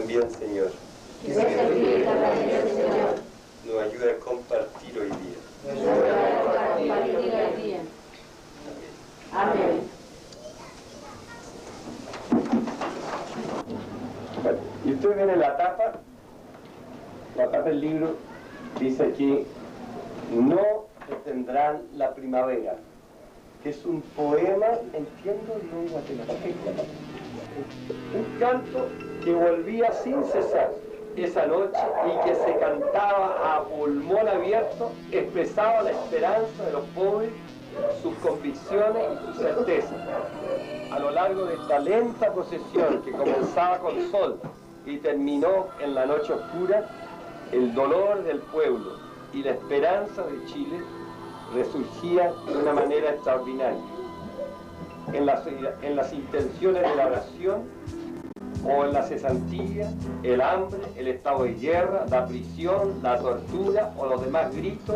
también, Señor, Que se Espíritu también, Señor, nos ayude a compartir hoy día. nos ayude a compartir hoy día. Amén. Bueno, y ustedes ven en la tapa del libro, dice que no detendrán la primavera, que es un poema, entiendo, no guatemalteco, un canto que volvía sin cesar esa noche y que se cantaba a pulmón abierto, expresaba la esperanza de los pobres, sus convicciones y sus certezas. A lo largo de esta lenta procesión que comenzaba con sol y terminó en la noche oscura, el dolor del pueblo y la esperanza de Chile resurgían de una manera extraordinaria. En las intenciones de la oración o en la cesantía, el hambre, el estado de guerra, la prisión, la tortura o los demás gritos,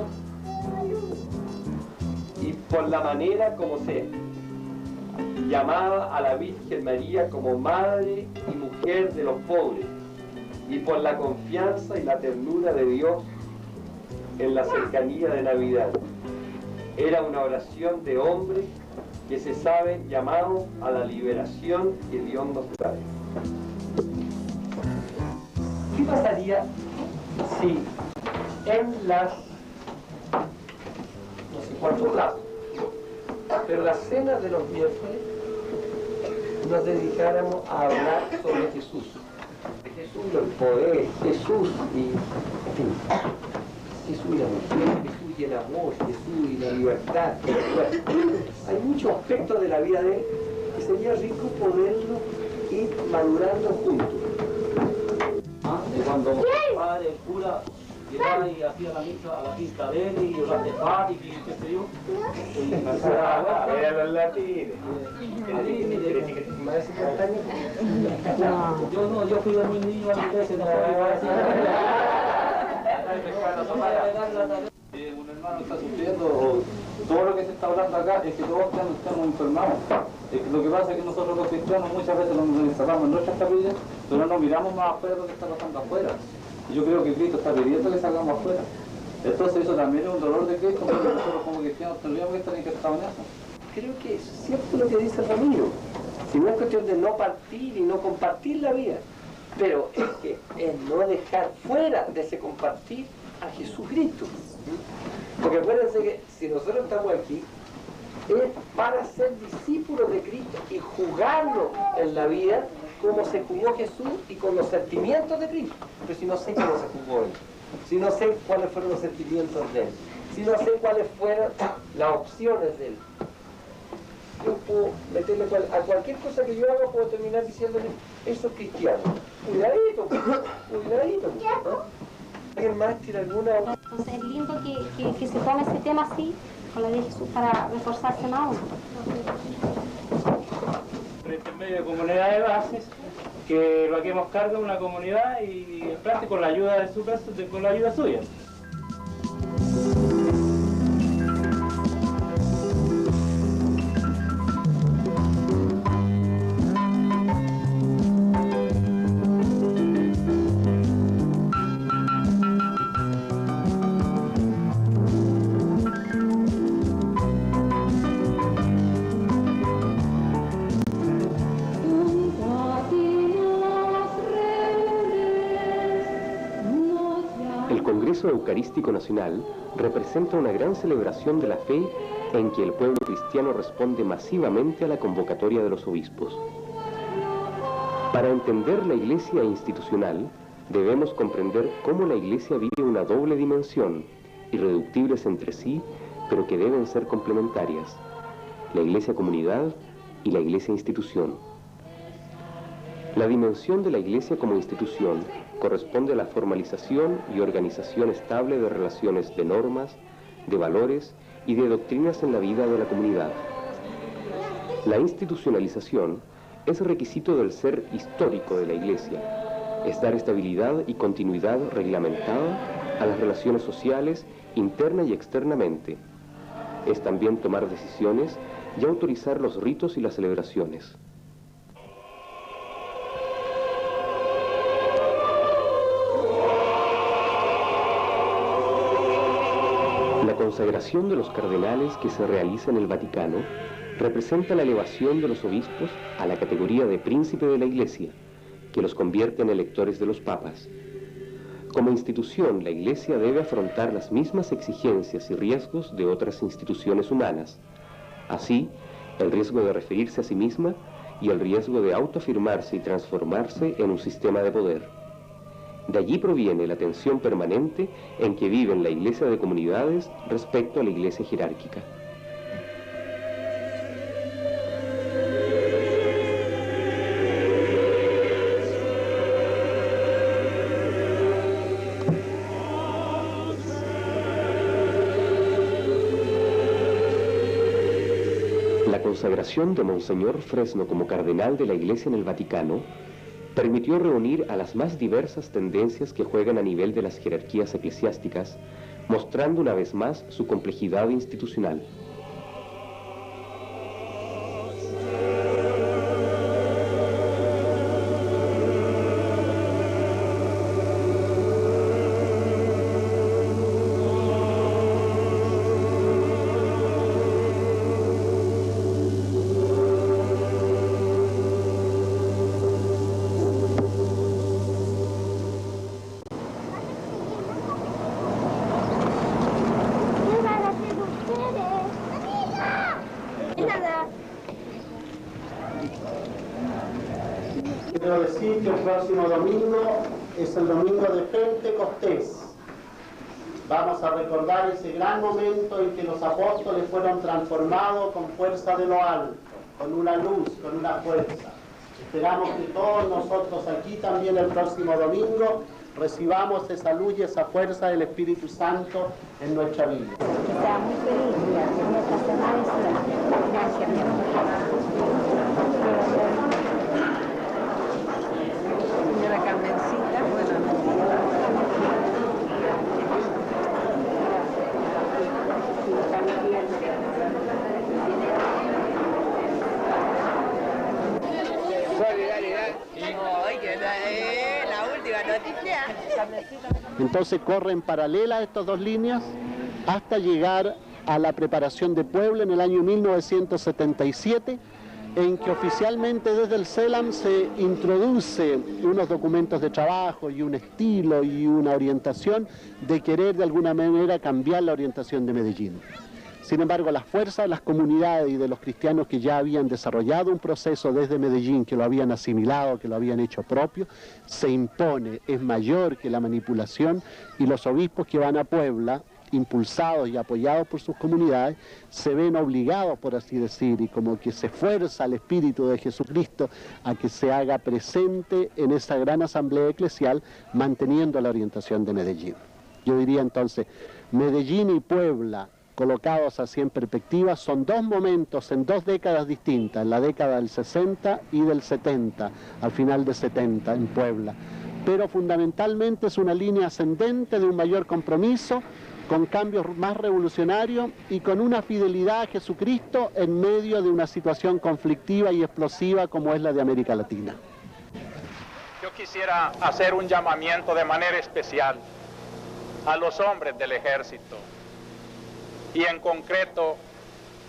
y por la manera como se llamaba a la Virgen María como madre y mujer de los pobres, y por la confianza y la ternura de Dios en la cercanía de Navidad. Era una oración de hombres que se saben llamados a la liberación que Dios nos trae. ¿Qué pasaría si en las, no sé cuántos plazos, pero las cenas de los miércoles nos dedicáramos a hablar sobre Jesús? Jesús y el poder, Jesús y, en fin, Jesús y la mujer, Jesús y el amor, Jesús y la libertad. Hay muchos aspectos de la vida de él que sería rico poderlo ir madurando juntos. De cuando el padre, el cura, llegaba y hacía la misa a la pista de él y los artefactos y qué sé yo. Eran los latines. Yo fui de mi niño a la iglesia, no un hermano está sufriendo, todo lo que se está hablando acá es que todos estamos enfermados. Lo que pasa es que nosotros los cristianos muchas veces nos encerramos en nuestras capillas, pero no miramos más afuera lo que está pasando afuera. Y yo creo que Cristo está pidiendo que salgamos afuera. Entonces eso también es un dolor de Cristo, porque nosotros como cristianos tendríamos que estar injertados en eso. Creo que es cierto lo que dice Ramiro. Si no es cuestión de no partir y no compartir la vida, pero es que es no dejar fuera de ese compartir a Jesucristo. Porque acuérdense que si nosotros estamos aquí, es para ser discípulos de Cristo y jugarlo en la vida como se jugó Jesús y con los sentimientos de Cristo. Pero si no sé cómo se jugó él, si no sé cuáles fueron los sentimientos de él, si no sé cuáles fueron las opciones de él, yo puedo meterle a cualquier cosa que yo haga, puedo terminar diciéndole, eso es cristiano. Cuidadito, cuidadito. ¿No? ¿Alguien más tiene alguna? Entonces es lindo que se tome ese tema así, con la de Jesús, para reforzarse más. Frente en medio de comunidad de bases, que lo hagamos cargo de una comunidad y en práctica con la ayuda de su casa, con la ayuda suya. El Congreso Eucarístico Nacional representa una gran celebración de la fe en que el pueblo cristiano responde masivamente a la convocatoria de los obispos. Para entender la Iglesia institucional, debemos comprender cómo la Iglesia vive una doble dimensión, irreductibles entre sí, pero que deben ser complementarias: la Iglesia comunidad y la Iglesia institución. La dimensión de la Iglesia como institución corresponde a la formalización y organización estable de relaciones de normas, de valores y de doctrinas en la vida de la comunidad. La institucionalización es requisito del ser histórico de la Iglesia, es dar estabilidad y continuidad reglamentada a las relaciones sociales interna y externamente. Es también tomar decisiones y autorizar los ritos y las celebraciones. consagración de los cardenales que se realiza en el Vaticano representa la elevación de los obispos a la categoría de príncipe de la Iglesia, que los convierte en electores de los papas. Como institución, la Iglesia debe afrontar las mismas exigencias y riesgos de otras instituciones humanas. Así, el riesgo de referirse a sí misma y el riesgo de autoafirmarse y transformarse en un sistema de poder. De allí proviene la tensión permanente en que viven la Iglesia de comunidades respecto a la Iglesia jerárquica. La consagración de Monseñor Fresno como cardenal de la Iglesia en el Vaticano permitió reunir a las más diversas tendencias que juegan a nivel de las jerarquías eclesiásticas, mostrando una vez más su complejidad institucional. Quiero decir que el próximo domingo es el domingo de Pentecostés. Vamos a recordar ese gran momento en que los apóstoles fueron transformados con fuerza de lo alto, con una luz, con una fuerza. Esperamos que todos nosotros aquí también el próximo domingo recibamos esa luz y esa fuerza del Espíritu Santo en nuestra vida. Que sea muy feliz en esta semana. Gracias, mi amor. Señora Carmencita, buenas Solidaridad. Hoy que la última noticia. Entonces corren paralelas estas dos líneas hasta llegar a la preparación de Puebla en el año 1977, en que oficialmente desde el CELAM se introduce unos documentos de trabajo y un estilo y una orientación de querer de alguna manera cambiar la orientación de Medellín. Sin embargo, la fuerza de las comunidades y de los cristianos que ya habían desarrollado un proceso desde Medellín, que lo habían asimilado, que lo habían hecho propio, se impone, es mayor que la manipulación, y los obispos que van a Puebla, impulsados y apoyados por sus comunidades, se ven obligados, por así decir, y como que se fuerza al Espíritu de Jesucristo a que se haga presente en esa gran asamblea eclesial, manteniendo la orientación de Medellín. Yo diría entonces, Medellín y Puebla, colocados así en perspectiva, son dos momentos en dos décadas distintas, la década del 60 y del 70, al final de 70 en Puebla. Pero fundamentalmente es una línea ascendente de un mayor compromiso, con cambios más revolucionarios y con una fidelidad a Jesucristo en medio de una situación conflictiva y explosiva como es la de América Latina. Yo quisiera hacer un llamamiento de manera especial a los hombres del ejército y en concreto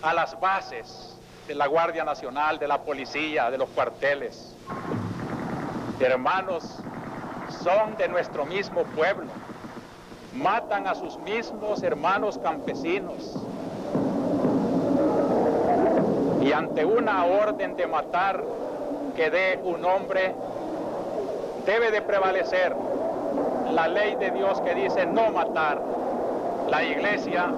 a las bases de la Guardia Nacional, de la policía, de los cuarteles. Hermanos, son de nuestro mismo pueblo. Matan a sus mismos hermanos campesinos. Y ante una orden de matar que dé un hombre, debe de prevalecer la ley de Dios que dice no matar. La Iglesia,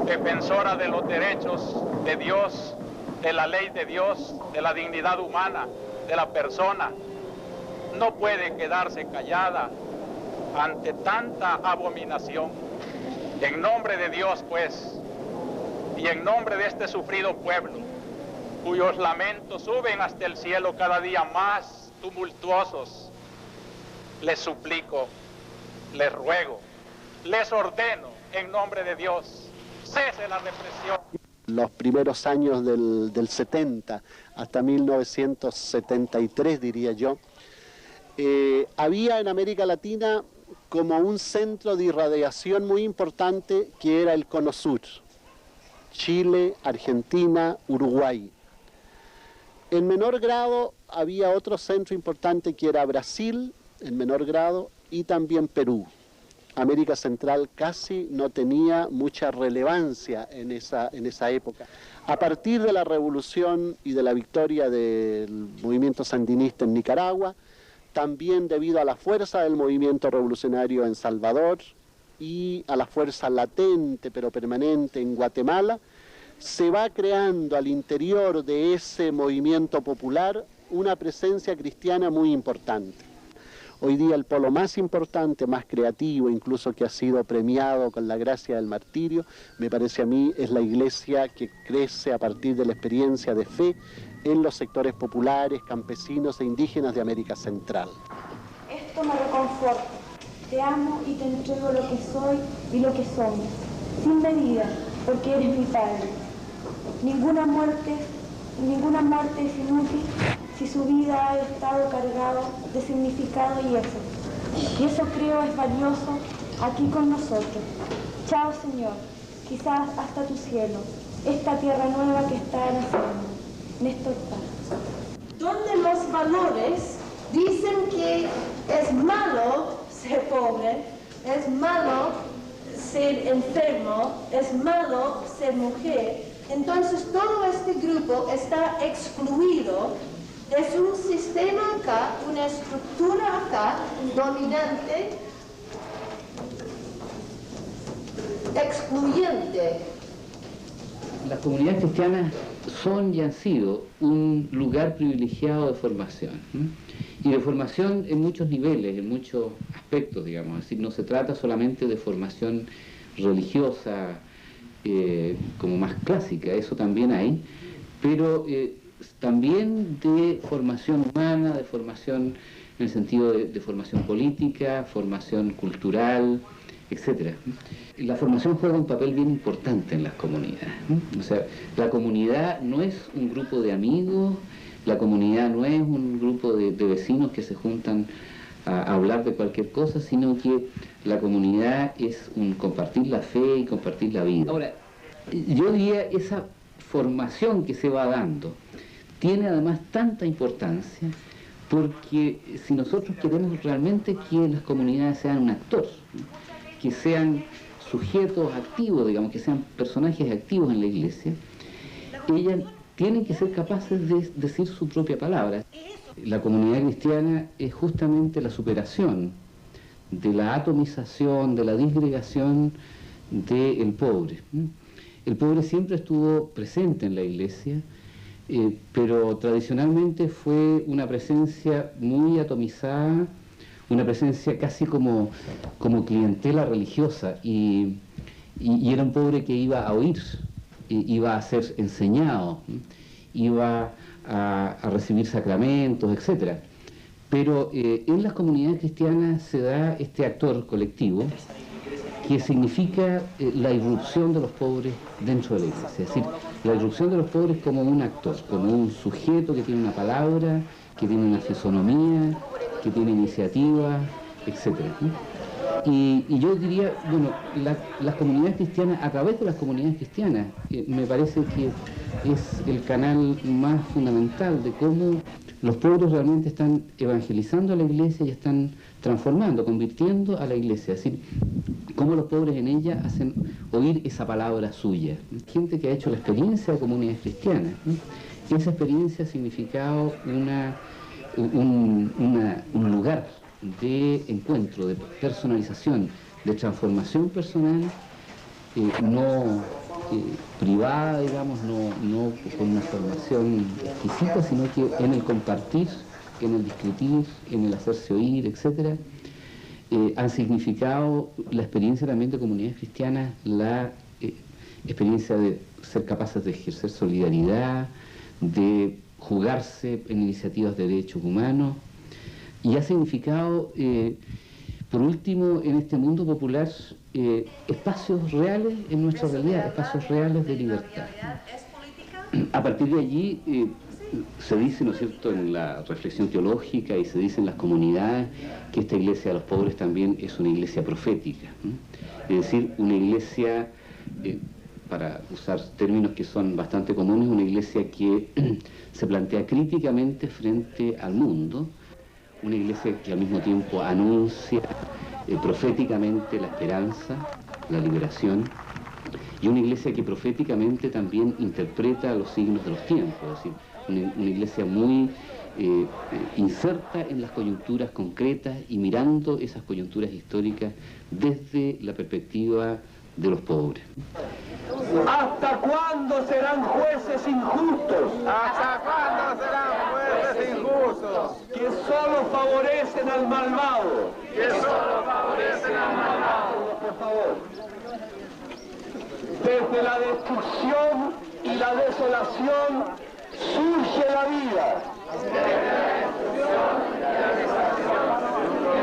defensora de los derechos de Dios, de la ley de Dios, de la dignidad humana, de la persona, no puede quedarse callada ante tanta abominación. En nombre de Dios, pues, y en nombre de este sufrido pueblo, cuyos lamentos suben hasta el cielo cada día más tumultuosos, les suplico, les ruego, les ordeno, en nombre de Dios, cese la represión. Los primeros años del 70 hasta 1973, diría yo, había en América Latina como un centro de irradiación muy importante que era el Cono Sur, Chile, Argentina, Uruguay. En menor grado había otro centro importante que era Brasil, en menor grado, y también Perú. América Central casi no tenía mucha relevancia en esa época. A partir de la revolución y de la victoria del movimiento sandinista en Nicaragua, también debido a la fuerza del movimiento revolucionario en Salvador y a la fuerza latente pero permanente en Guatemala, se va creando al interior de ese movimiento popular una presencia cristiana muy importante. Hoy día el polo más importante, más creativo, incluso que ha sido premiado con la gracia del martirio, me parece a mí, es la iglesia que crece a partir de la experiencia de fe en los sectores populares, campesinos e indígenas de América Central. Esto me reconforta. Te amo y te entrego lo que soy y lo que somos, sin medida, porque eres mi Padre. Ninguna muerte es inútil si su vida ha estado cargado de significado y eso. Y eso creo es valioso aquí con nosotros. Chao, Señor, quizás hasta tu cielo, esta tierra nueva que está naciendo. Néstor Paz. Donde los valores dicen que es malo ser pobre, es malo ser enfermo, es malo ser mujer, entonces todo este grupo está excluido. Es un sistema acá, una estructura acá, dominante, excluyente. Las comunidades cristianas son y han sido un lugar privilegiado de formación, ¿no? Y de formación en muchos niveles, en muchos aspectos, digamos. Es decir, no se trata solamente de formación religiosa como más clásica, eso también hay, pero también de formación humana, de formación en el sentido de formación política, formación cultural, etc. La formación juega un papel bien importante en las comunidades, ¿no? O sea, la comunidad no es un grupo de amigos, la comunidad no es un grupo de vecinos que se juntan a hablar de cualquier cosa, sino que la comunidad es un compartir la fe y compartir la vida. Ahora, yo diría, esa formación que se va dando tiene además tanta importancia porque si nosotros queremos realmente que las comunidades sean un actor, ¿no? Que sean sujetos activos, digamos, que sean personajes activos en la iglesia, ellas tienen que ser capaces de decir su propia palabra. La comunidad cristiana es justamente la superación de la atomización, de la disgregación del pobre. El pobre siempre estuvo presente en la iglesia, pero tradicionalmente fue una presencia muy atomizada, una presencia casi como clientela religiosa, y era un pobre que iba a oír, iba a ser enseñado, iba a recibir sacramentos, etc. Pero en las comunidades cristianas se da este actor colectivo que significa la irrupción de los pobres dentro de la iglesia, es decir, la irrupción de los pobres como un actor, como un sujeto que tiene una palabra, que tiene una fisonomía, que tiene iniciativa, etc. Y yo diría, bueno, las comunidades cristianas, a través de las comunidades cristianas, me parece que es el canal más fundamental de cómo los pobres realmente están evangelizando a la iglesia y están transformando, convirtiendo a la iglesia, es decir, cómo los pobres en ella hacen oír esa palabra suya. Gente que ha hecho la experiencia de comunidades cristianas, ¿no? Esa experiencia ha significado un lugar de encuentro, de personalización, de transformación personal, no privada, digamos, no con una formación exquisita, sino que en el compartir, en el discutir, en el hacerse oír, etc., han significado la experiencia también de comunidades cristianas, la experiencia de ser capaces de ejercer solidaridad, de jugarse en iniciativas de derechos humanos, y ha significado, por último, en este mundo popular, espacios reales en nuestra realidad, espacios reales de libertad. A partir de allí, se dice, ¿no es cierto?, en la reflexión teológica y se dice en las comunidades que esta iglesia de los pobres también es una iglesia profética, es decir, una iglesia, para usar términos que son bastante comunes, una iglesia que se plantea críticamente frente al mundo, una iglesia que al mismo tiempo anuncia proféticamente la esperanza, la liberación, y una iglesia que proféticamente también interpreta los signos de los tiempos, es decir, una iglesia muy inserta en las coyunturas concretas y mirando esas coyunturas históricas desde la perspectiva de los pobres. ¿Hasta cuándo serán jueces injustos? ¿Hasta cuándo serán jueces injustos? Que solo favorecen al malvado. Que solo favorecen al malvado. Por favor. Desde la destrucción y la desolación surge la vida. Desde la destrucción y la desolación surge la vida.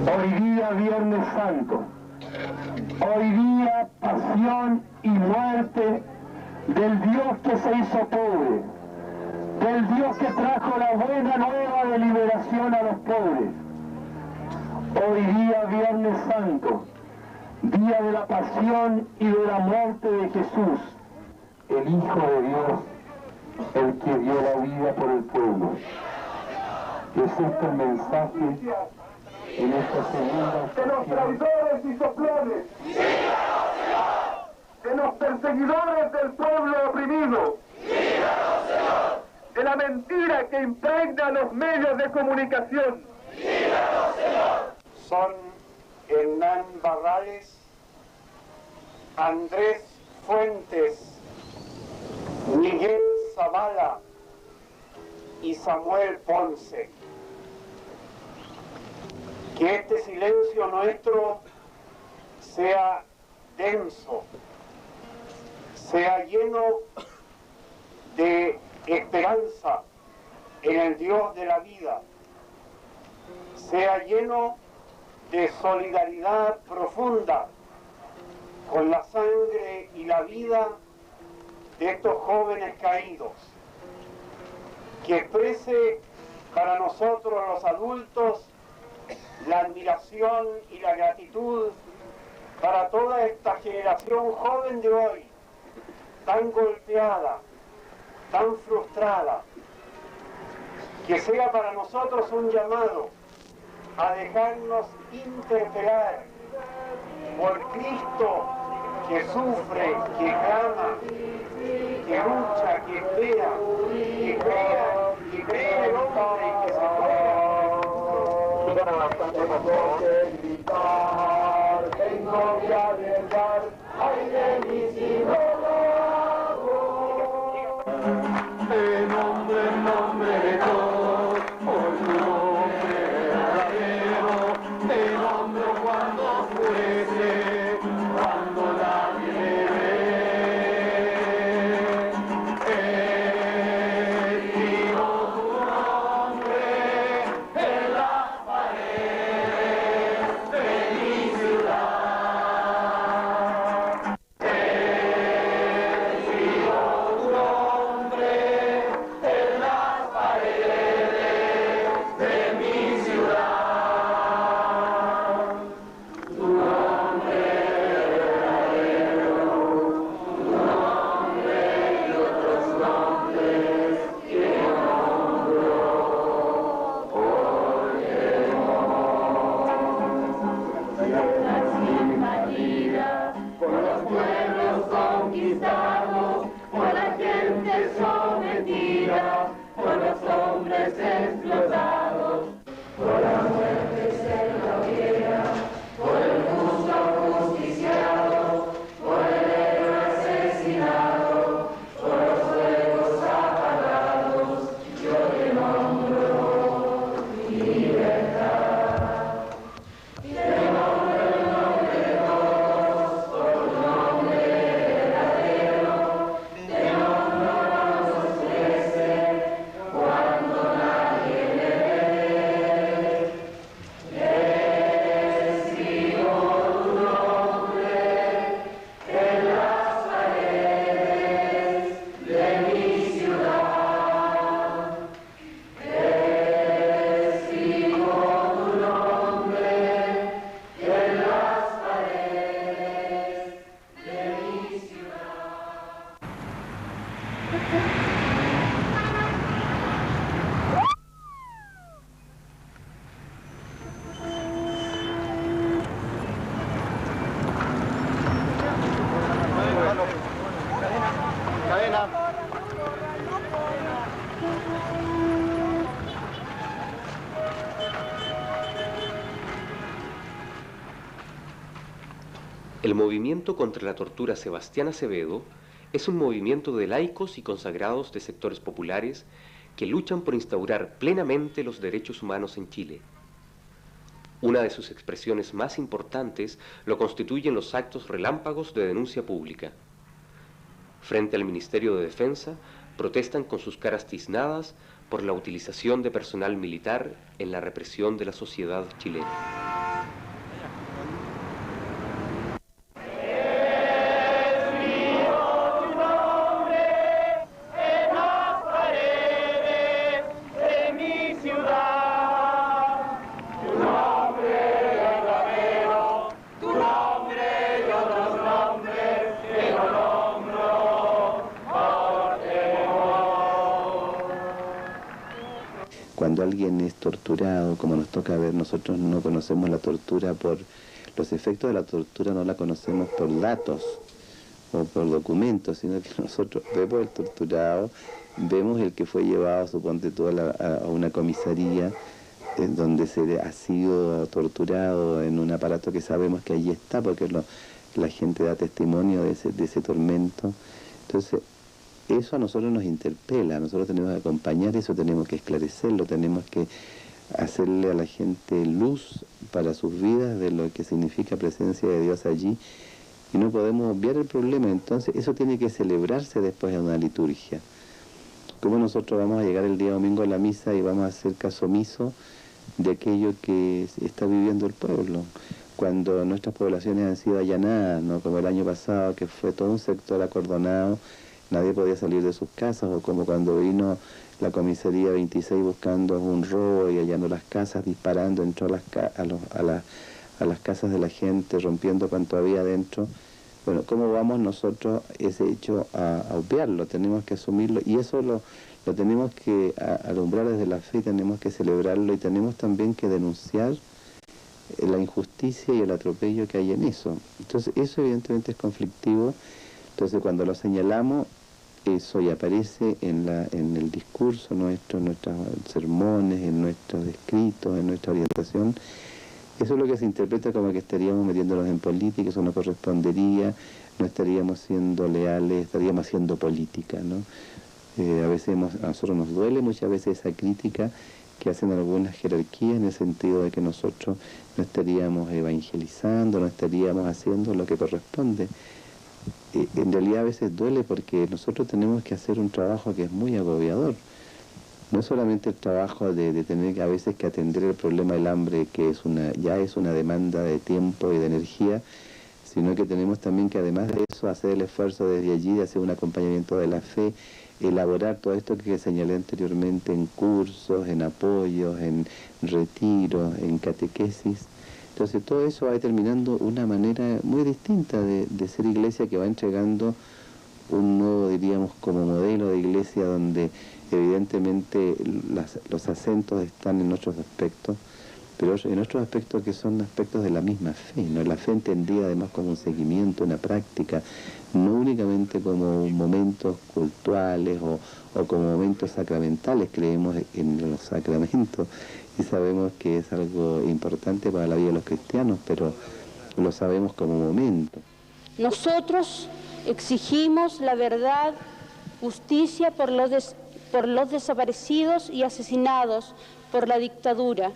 Hoy día Viernes Santo, hoy día pasión y muerte del Dios que se hizo pobre, del Dios que trajo la buena nueva de liberación a los pobres. Hoy día Viernes Santo, día de la pasión y de la muerte de Jesús, el Hijo de Dios, el que dio la vida por el pueblo. Es este el mensaje en esta segunda de los traidores y soplones, de los perseguidores del pueblo oprimido, de la mentira que impregna los medios de comunicación. Son Hernán Barrales, Andrés Fuentes, Miguel Zavala y Samuel Ponce. Que este silencio nuestro sea denso, sea lleno de esperanza en el Dios de la vida, sea lleno de solidaridad profunda con la sangre y la vida de estos jóvenes caídos, que exprese para nosotros los adultos la admiración y la gratitud para toda esta generación joven de hoy, tan golpeada, tan frustrada, que sea para nosotros un llamado a dejarnos interpelar por Cristo que sufre, que clama, que lucha, que espera, que cree en el hombre y que se juega. Tengo que gritar, tengo que arriesgar, ay de mí si no lo hago. En nombre de Dios, por su nombre verdadero, te nombro cuando oscurece, cuando nadie me ve. Escribo tu nombre en las paredes de mi ciudad. El movimiento contra la tortura Sebastián Acevedo es un movimiento de laicos y consagrados de sectores populares que luchan por instaurar plenamente los derechos humanos en Chile. Una de sus expresiones más importantes lo constituyen los actos relámpagos de denuncia pública. Frente al Ministerio de Defensa, protestan con sus caras tiznadas por la utilización de personal militar en la represión de la sociedad chilena. Cuando alguien es torturado, como nos toca ver, nosotros no conocemos la tortura por... Los efectos de la tortura no la conocemos por datos o por documentos, sino que nosotros vemos el torturado, vemos el que fue llevado, suponte tú, a una comisaría donde se ha sido torturado en un aparato que sabemos que allí está, porque la gente da testimonio de ese tormento. Entonces, eso a nosotros nos interpela, nosotros tenemos que acompañar eso, tenemos que esclarecerlo, tenemos que hacerle a la gente luz para sus vidas de lo que significa presencia de Dios allí, y no podemos obviar el problema. Entonces eso tiene que celebrarse después en una liturgia. Como nosotros vamos a llegar el día domingo a la misa y vamos a hacer caso omiso de aquello que está viviendo el pueblo, cuando nuestras poblaciones han sido allanadas, ¿no? Como el año pasado, que fue todo un sector acordonado, nadie podía salir de sus casas, o como cuando vino la comisaría 26 buscando un robo y allanando las casas, disparando, entró a las casas de la gente, rompiendo cuanto había dentro. Bueno, ¿cómo vamos nosotros ese hecho a obviarlo? Tenemos que asumirlo, y eso lo tenemos que alumbrar desde la fe, tenemos que celebrarlo, y tenemos también que denunciar la injusticia y el atropello que hay en eso. Entonces eso evidentemente es conflictivo. Entonces cuando lo señalamos, eso y aparece en el discurso nuestro, en nuestros sermones, en nuestros escritos, en nuestra orientación, eso es lo que se interpreta como que estaríamos metiéndonos en política, eso no correspondería, no estaríamos siendo leales, estaríamos haciendo política, ¿no? A veces a nosotros nos duele muchas veces esa crítica que hacen algunas jerarquías, en el sentido de que nosotros no estaríamos evangelizando, no estaríamos haciendo lo que corresponde. En realidad a veces duele porque nosotros tenemos que hacer un trabajo que es muy agobiador. No es solamente el trabajo de tener a veces que atender el problema del hambre, que ya es una demanda de tiempo y de energía, sino que tenemos también que, además de eso, hacer el esfuerzo desde allí de hacer un acompañamiento de la fe, elaborar todo esto que señalé anteriormente en cursos, en apoyos, en retiros, en catequesis. Entonces todo eso va determinando una manera muy distinta de ser iglesia, que va entregando un nuevo, diríamos, como modelo de iglesia, donde evidentemente los acentos están en otros aspectos, pero en otros aspectos que son aspectos de la misma fe, ¿no? La fe entendida además como un seguimiento, una práctica, no únicamente como momentos cultuales o como momentos sacramentales. Creemos en los sacramentos y sabemos que es algo importante para la vida de los cristianos, pero lo sabemos como momento. Nosotros exigimos la verdad, justicia por los desaparecidos y asesinados por la dictadura.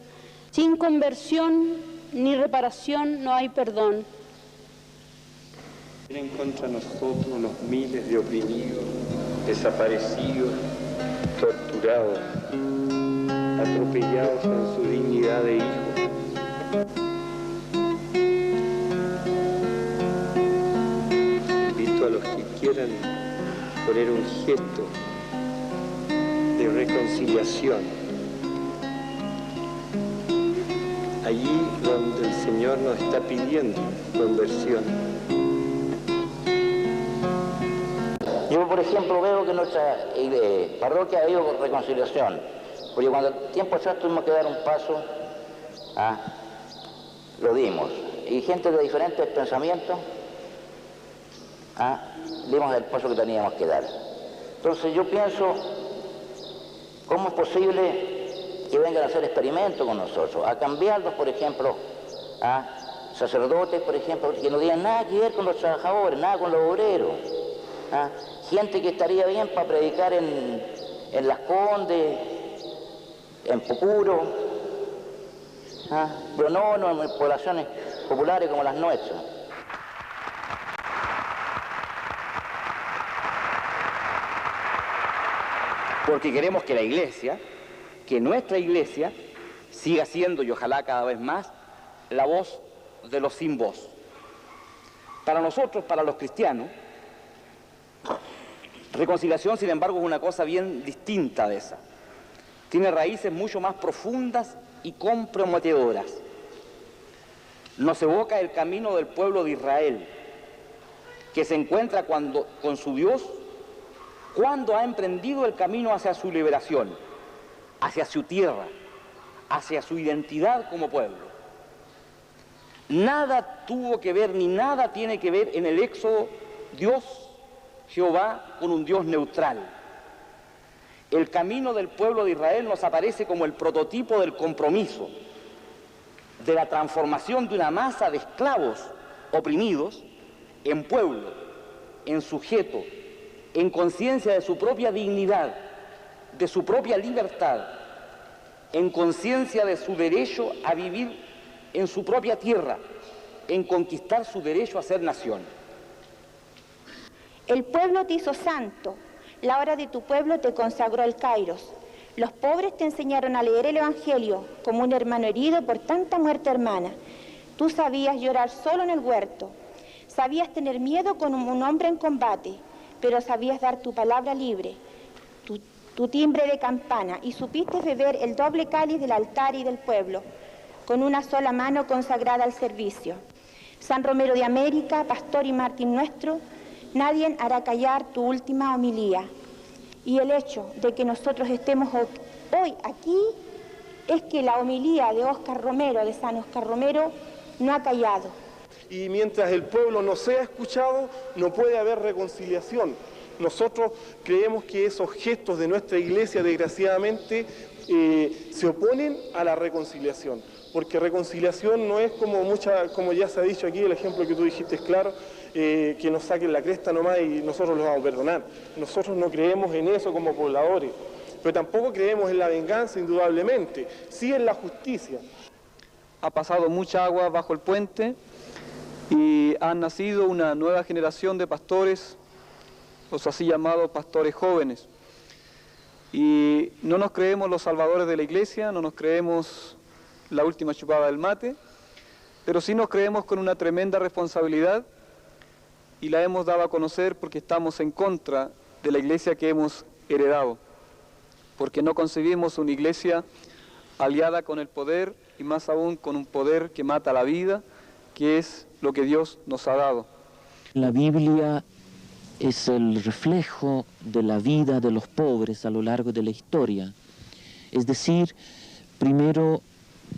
Sin conversión ni reparación no hay perdón. Vienen contra nosotros los miles de oprimidos, desaparecidos, torturados, atropellados en su dignidad de hijos. Invito a los que quieran poner un gesto de reconciliación allí donde el Señor nos está pidiendo conversión. Yo, por ejemplo, veo que en nuestra parroquia ha habido reconciliación, porque cuando tiempo atrás tuvimos que dar un paso, lo dimos. Y gente de diferentes pensamientos, dimos el paso que teníamos que dar. Entonces yo pienso, ¿cómo es posible que vengan a hacer experimentos con nosotros, a cambiarlos, por ejemplo, sacerdotes, por ejemplo, que no tenían nada que ver con los trabajadores, nada con los obreros. ¿Ah? Gente que estaría bien para predicar en Las Condes, en Pocuro, pero no en poblaciones populares como las nuestras. Porque queremos que la iglesia, que nuestra iglesia, siga siendo, y ojalá cada vez más, la voz de los sin voz. Para nosotros, para los cristianos, reconciliación, sin embargo, es una cosa bien distinta de esa. Tiene raíces mucho más profundas y comprometedoras. Nos evoca el camino del pueblo de Israel, que se encuentra con su Dios cuando ha emprendido el camino hacia su liberación, hacia su tierra, hacia su identidad como pueblo. Nada tuvo que ver, ni nada tiene que ver en el éxodo Dios, Jehová, con un Dios neutral. El camino del pueblo de Israel nos aparece como el prototipo del compromiso, de la transformación de una masa de esclavos oprimidos en pueblo, en sujeto, en conciencia de su propia dignidad, de su propia libertad, en conciencia de su derecho a vivir en su propia tierra, en conquistar su derecho a ser nación. El pueblo te hizo santo, la hora de tu pueblo te consagró el Kairos. Los pobres te enseñaron a leer el Evangelio como un hermano herido por tanta muerte hermana. Tú sabías llorar solo en el huerto, sabías tener miedo con un hombre en combate, pero sabías dar tu palabra libre, tu timbre de campana, y supiste beber el doble cáliz del altar y del pueblo, con una sola mano consagrada al servicio. San Romero de América, pastor y mártir nuestro, nadie hará callar tu última homilía. Y el hecho de que nosotros estemos hoy aquí es que la homilía de Óscar Romero, de San Óscar Romero, no ha callado. Y mientras el pueblo no sea escuchado, no puede haber reconciliación. Nosotros creemos que esos gestos de nuestra iglesia, desgraciadamente, se oponen a la reconciliación. Porque reconciliación no es como ya se ha dicho aquí, el ejemplo que tú dijiste es claro, que nos saquen la cresta nomás y nosotros los vamos a perdonar. Nosotros no creemos en eso como pobladores, pero tampoco creemos en la venganza, indudablemente, sí en la justicia. Ha pasado mucha agua bajo el puente y han nacido una nueva generación de pastores, los así llamados pastores jóvenes. Y no nos creemos los salvadores de la iglesia, no nos creemos la última chupada del mate, pero sí nos creemos con una tremenda responsabilidad y la hemos dado a conocer porque estamos en contra de la iglesia que hemos heredado, porque no concebimos una iglesia aliada con el poder y más aún con un poder que mata la vida, que es lo que Dios nos ha dado. La Biblia es el reflejo de la vida de los pobres a lo largo de la historia. Es decir, primero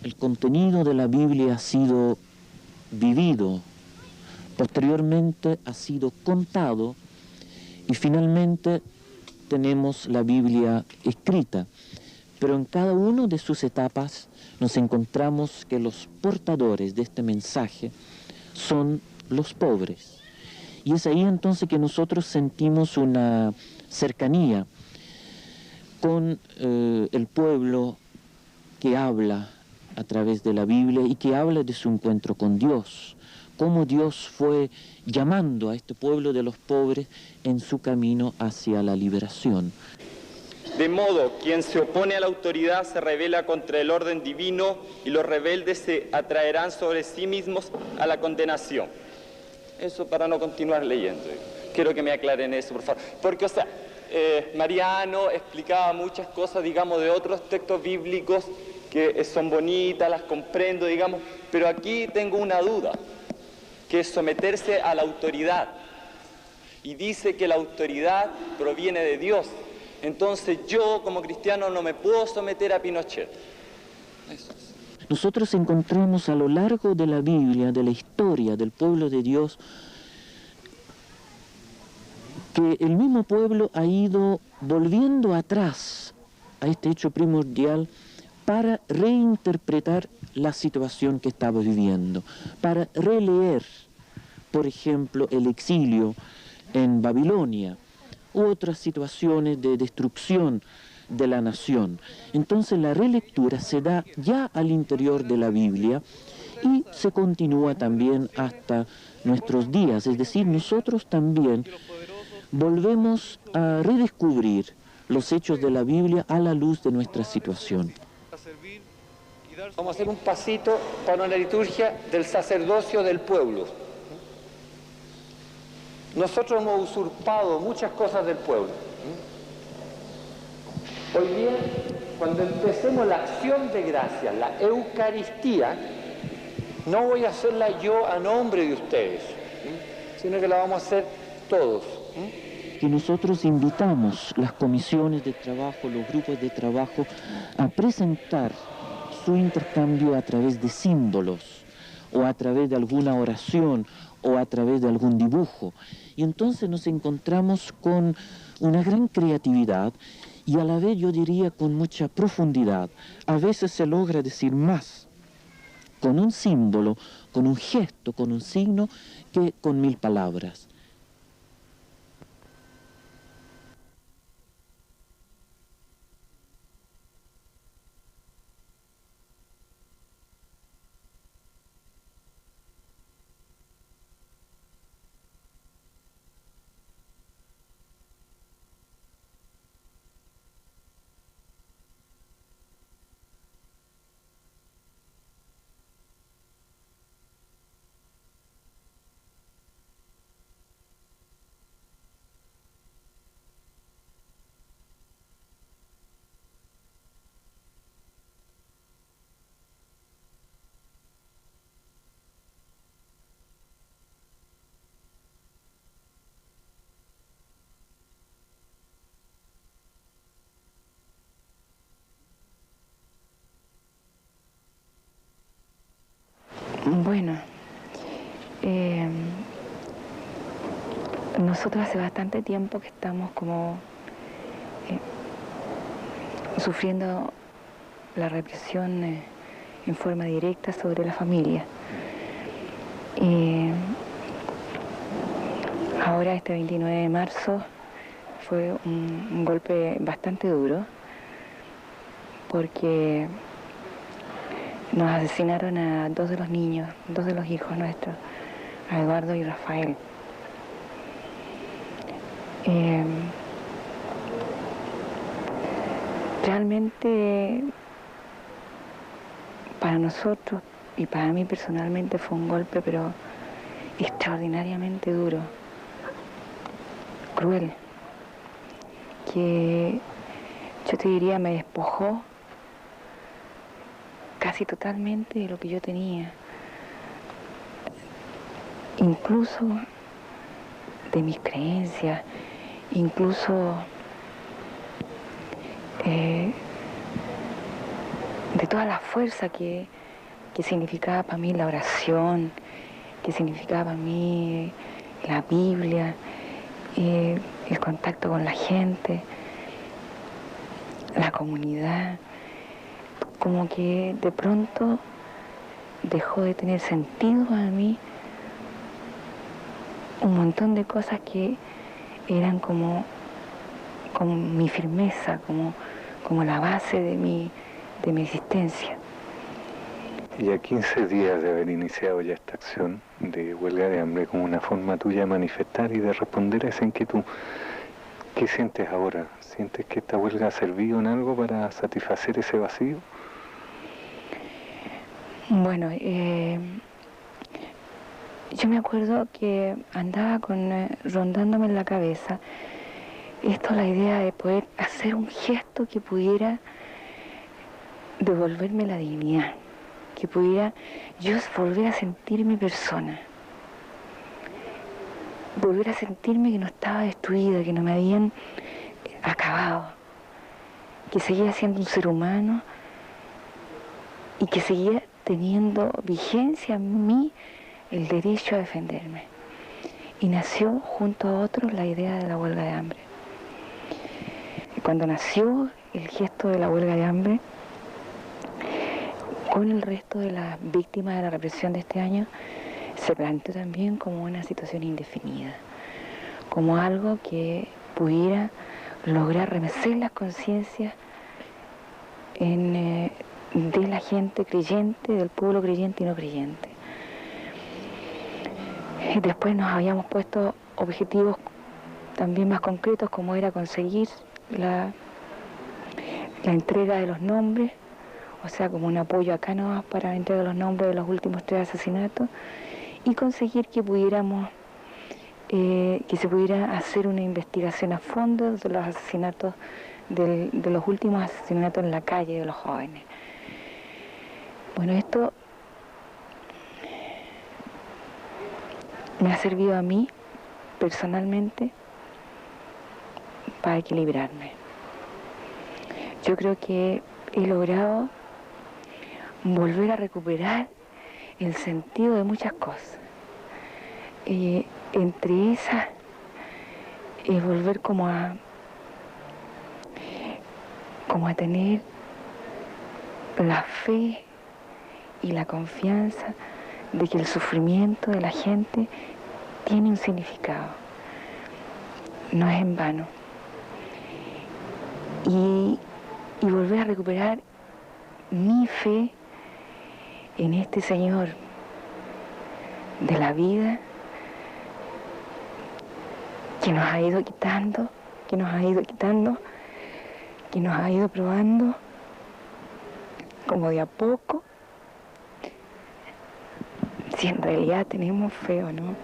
el contenido de la Biblia ha sido vivido, posteriormente ha sido contado y finalmente tenemos la Biblia escrita. Pero en cada una de sus etapas nos encontramos que los portadores de este mensaje son los pobres. Y es ahí entonces que nosotros sentimos una cercanía con el pueblo que habla a través de la Biblia y que habla de su encuentro con Dios, cómo Dios fue llamando a este pueblo de los pobres en su camino hacia la liberación. De modo, quien se opone a la autoridad se rebela contra el orden divino y los rebeldes se atraerán sobre sí mismos a la condenación. Eso para no continuar leyendo. Quiero que me aclaren eso, por favor. Porque, o sea, Mariano explicaba muchas cosas, digamos, de otros textos bíblicos que son bonitas, las comprendo, digamos, pero aquí tengo una duda, que es someterse a la autoridad. Y dice que la autoridad proviene de Dios. Entonces yo, como cristiano, no me puedo someter a Pinochet. Eso es. Nosotros encontramos a lo largo de la Biblia, de la historia del pueblo de Dios, que el mismo pueblo ha ido volviendo atrás a este hecho primordial para reinterpretar la situación que estaba viviendo, para releer, por ejemplo, el exilio en Babilonia u otras situaciones de destrucción de la nación. Entonces la relectura se da ya al interior de la Biblia y se continúa también hasta nuestros días, es decir, nosotros también volvemos a redescubrir los hechos de la Biblia a la luz de nuestra situación. Vamos a hacer un pasito para una liturgia del sacerdocio del pueblo. Nosotros hemos usurpado muchas cosas del pueblo. Hoy día, cuando empecemos la acción de gracia, la Eucaristía, no voy a hacerla yo a nombre de ustedes, sino que la vamos a hacer todos. Que nosotros invitamos las comisiones de trabajo, los grupos de trabajo, a presentar su intercambio a través de símbolos, o a través de alguna oración, o a través de algún dibujo. Y entonces nos encontramos con una gran creatividad y a la vez yo diría con mucha profundidad. A veces se logra decir más con un símbolo, con un gesto, con un signo, que con 1000 palabras. Bueno, nosotros hace bastante tiempo que estamos como sufriendo la represión en forma directa sobre la familia. Ahora este 29 de marzo fue un golpe bastante duro porque nos asesinaron a 2 de los niños, 2 de los hijos nuestros, a Eduardo y Rafael. Realmente para nosotros y para mí personalmente fue un golpe, pero extraordinariamente duro, cruel, que yo te diría me despojó casi totalmente de lo que yo tenía, incluso de mis creencias, incluso de toda la fuerza que significaba para mí la oración, que significaba para mí la Biblia, el contacto con la gente, la comunidad. Como que de pronto dejó de tener sentido para mí un montón de cosas que eran como mi firmeza, como la base de mi existencia. Y a 15 días de haber iniciado ya esta acción de huelga de hambre como una forma tuya de manifestar y de responder a esa inquietud, ¿qué sientes ahora? ¿Sientes que esta huelga ha servido en algo para satisfacer ese vacío? Bueno, yo me acuerdo que andaba rondándome en la cabeza la idea de poder hacer un gesto que pudiera devolverme la dignidad, que pudiera yo volver a sentirme persona, volver a sentirme que no estaba destruida, que no me habían acabado, que seguía siendo un ser humano y que seguía teniendo vigencia en mí el derecho a defenderme. Y nació junto a otros la idea de la huelga de hambre. Cuando nació el gesto de la huelga de hambre, con el resto de las víctimas de la represión de este año, se planteó también como una situación indefinida, como algo que pudiera lograr remecer las conciencias de la gente creyente, del pueblo creyente y no creyente. Y después nos habíamos puesto objetivos también más concretos, como era conseguir la entrega de los nombres, o sea, como un apoyo acá nomás para la entrega de los nombres de los últimos 3 asesinatos, y conseguir que pudiéramos, que se pudiera hacer una investigación a fondo de los asesinatos, de los últimos asesinatos en la calle de los jóvenes. Bueno, esto me ha servido a mí, personalmente, para equilibrarme. Yo creo que he logrado volver a recuperar el sentido de muchas cosas. Entre esas, volver como a tener la fe y la confianza de que el sufrimiento de la gente tiene un significado, no es en vano. Y volver a recuperar mi fe en este Señor de la vida que nos ha ido quitando, que nos ha ido probando como de a poco, si en realidad tenemos fe o no,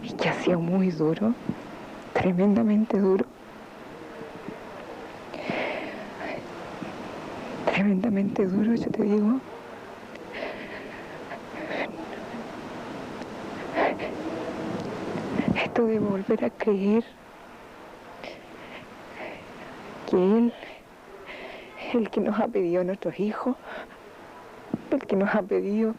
y que ha sido muy duro, tremendamente duro. Tremendamente duro, yo te digo. Esto de volver a creer que Él es el que nos ha pedido a nuestros hijos, el que nos ha pedido,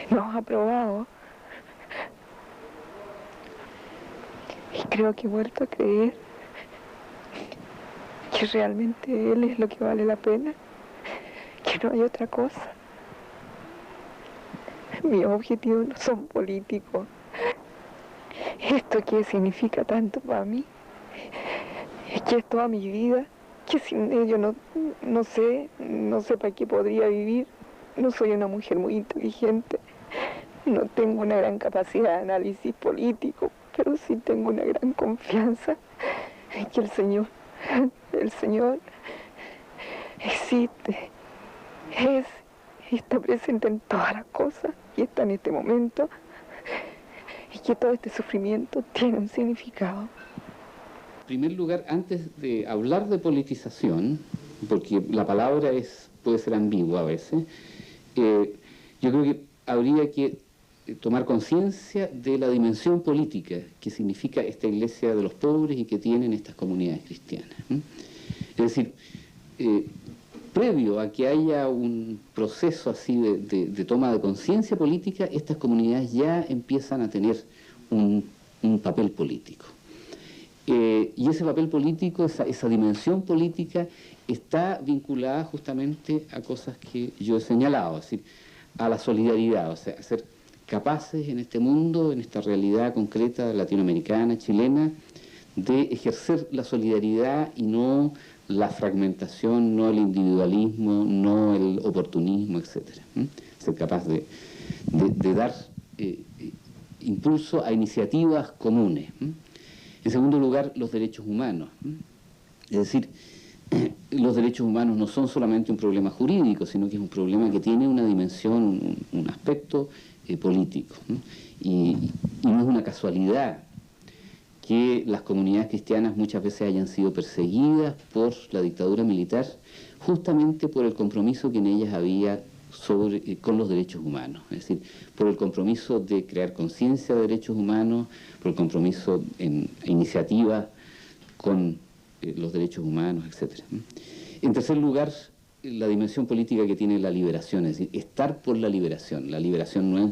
nos ha probado. Y creo que he vuelto a creer que realmente Él es lo que vale la pena, que no hay otra cosa. Mis objetivos no son políticos. Esto que significa tanto para mí, es que es toda mi vida, que sin ello no sé para qué podría vivir. No soy una mujer muy inteligente, no tengo una gran capacidad de análisis político, pero sí tengo una gran confianza en que el Señor existe, está presente en todas las cosas y está en este momento, y que todo este sufrimiento tiene un significado. En primer lugar, antes de hablar de politización, porque la palabra puede ser ambigua a veces, yo creo que habría que tomar conciencia de la dimensión política que significa esta iglesia de los pobres y que tienen estas comunidades cristianas. Es decir, previo a que haya un proceso así de toma de conciencia política, estas comunidades ya empiezan a tener un papel político. Y ese papel político, esa dimensión política, está vinculada justamente a cosas que yo he señalado, es decir, a la solidaridad, o sea, a ser capaces en este mundo, en esta realidad concreta latinoamericana, chilena, de ejercer la solidaridad y no la fragmentación, no el individualismo, no el oportunismo, etc. Ser capaz de dar impulso a iniciativas comunes. En segundo lugar, los derechos humanos. Es decir, los derechos humanos no son solamente un problema jurídico, sino que es un problema que tiene una dimensión, un aspecto político. Y no es una casualidad que las comunidades cristianas muchas veces hayan sido perseguidas por la dictadura militar, justamente por el compromiso que en ellas había con los derechos humanos, es decir, por el compromiso de crear conciencia de derechos humanos, por el compromiso en iniciativas con los derechos humanos, etc. En tercer lugar, la dimensión política que tiene la liberación, es decir, estar por la liberación. La liberación no es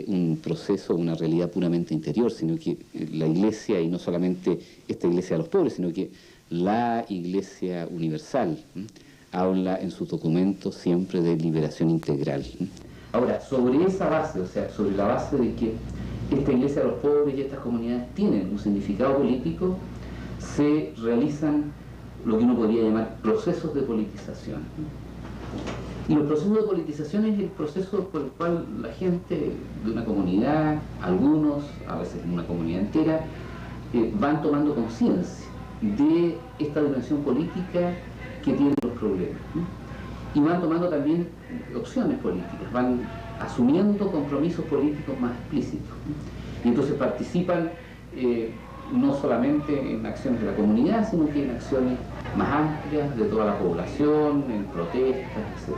un proceso, una realidad puramente interior, sino que la iglesia, y no solamente esta iglesia de los pobres, sino que La Iglesia Universal habla en sus documentos siempre de liberación integral. Ahora, sobre esa base, o sea, sobre la base de que esta Iglesia de los pobres y estas comunidades tienen un significado político, se realizan lo que uno podría llamar procesos de politización. Y los procesos de politización es el proceso por el cual la gente de una comunidad, algunos, a veces una comunidad entera, van tomando conciencia de esta dimensión política que tienen los problemas, ¿no? Y van tomando también opciones políticas, van asumiendo compromisos políticos más explícitos, ¿no? Y entonces participan no solamente en acciones de la comunidad, sino que en acciones más amplias de toda la población, en protestas, etc.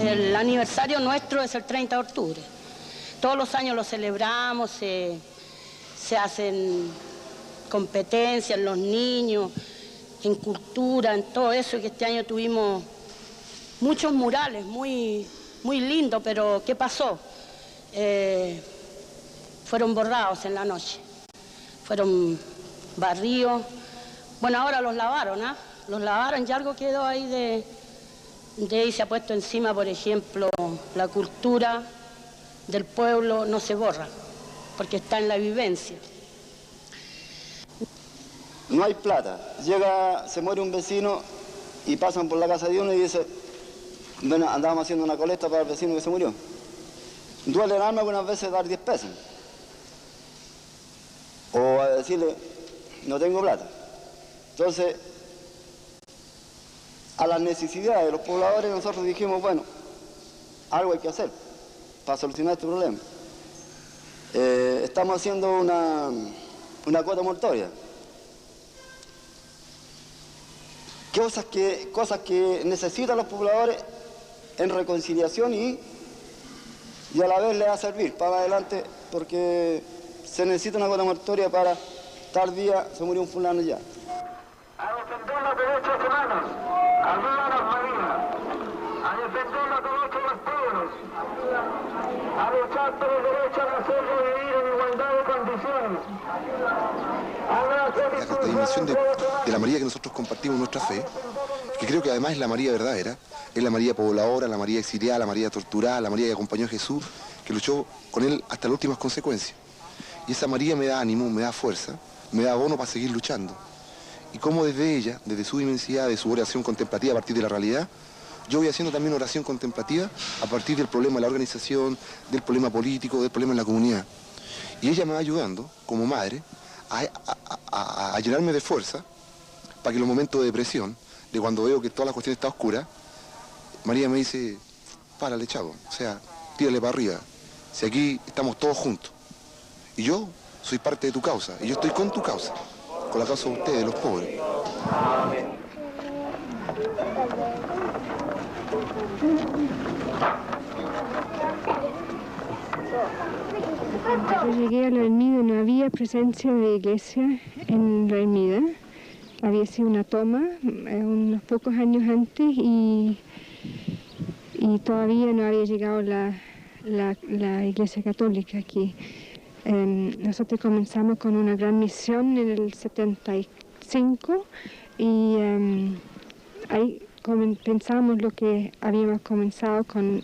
El aniversario nuestro es el 30 de octubre. Todos los años lo celebramos, se hacen competencias en los niños, en cultura, en todo eso, que este año tuvimos muchos murales, muy lindos, pero ¿qué pasó? Fueron borrados en la noche, fueron barridos. Bueno, ahora los lavaron, ¿ah? Los lavaron y algo quedó ahí de ahí se ha puesto encima, por ejemplo, la cultura del pueblo no se borra, porque está en la vivencia. No hay plata. Se muere un vecino y pasan por la casa de uno y dice, bueno, andábamos haciendo una colecta para el vecino que se murió. Duele el alma algunas veces dar 10 pesos. O a decirle, no tengo plata. Entonces, a las necesidades de los pobladores nosotros dijimos, bueno, algo hay que hacer para solucionar este problema. Estamos haciendo una cuota mortuoria. Cosas que necesitan los pobladores en reconciliación y a la vez les va a servir para adelante, porque se necesita una cuota mortuoria para tal día se murió un fulano ya. A defender los derechos humanos, ayúdanos María, a defender los derechos de los pueblos, a luchar por el derecho a nacer y vivir en igualdad de condiciones. La contaminación de la María que nosotros compartimos nuestra fe, que creo que además es la María verdadera, es la María pobladora, la María exiliada, la María torturada, la María que acompañó a Jesús, que luchó con él hasta las últimas consecuencias. Y esa María me da ánimo, me da fuerza, me da abono para seguir luchando. Y como desde ella, desde su inmensidad, de su oración contemplativa a partir de la realidad, yo voy haciendo también oración contemplativa a partir del problema de la organización, del problema político, del problema en la comunidad. Y ella me va ayudando, como madre, a llenarme de fuerza para que en los momentos de depresión, de cuando veo que toda la cuestión está oscura, María me dice, párale, chavo, o sea, tírale para arriba, si aquí estamos todos juntos. Y yo soy parte de tu causa, y yo estoy con tu causa, con la causa de ustedes, los pobres. Cuando llegué a la ermida no había presencia de iglesia en la ermida. Había sido una toma unos pocos años antes y todavía no había llegado la iglesia católica aquí. Nosotros comenzamos con una gran misión en el 75 y ahí pensamos lo que habíamos comenzado con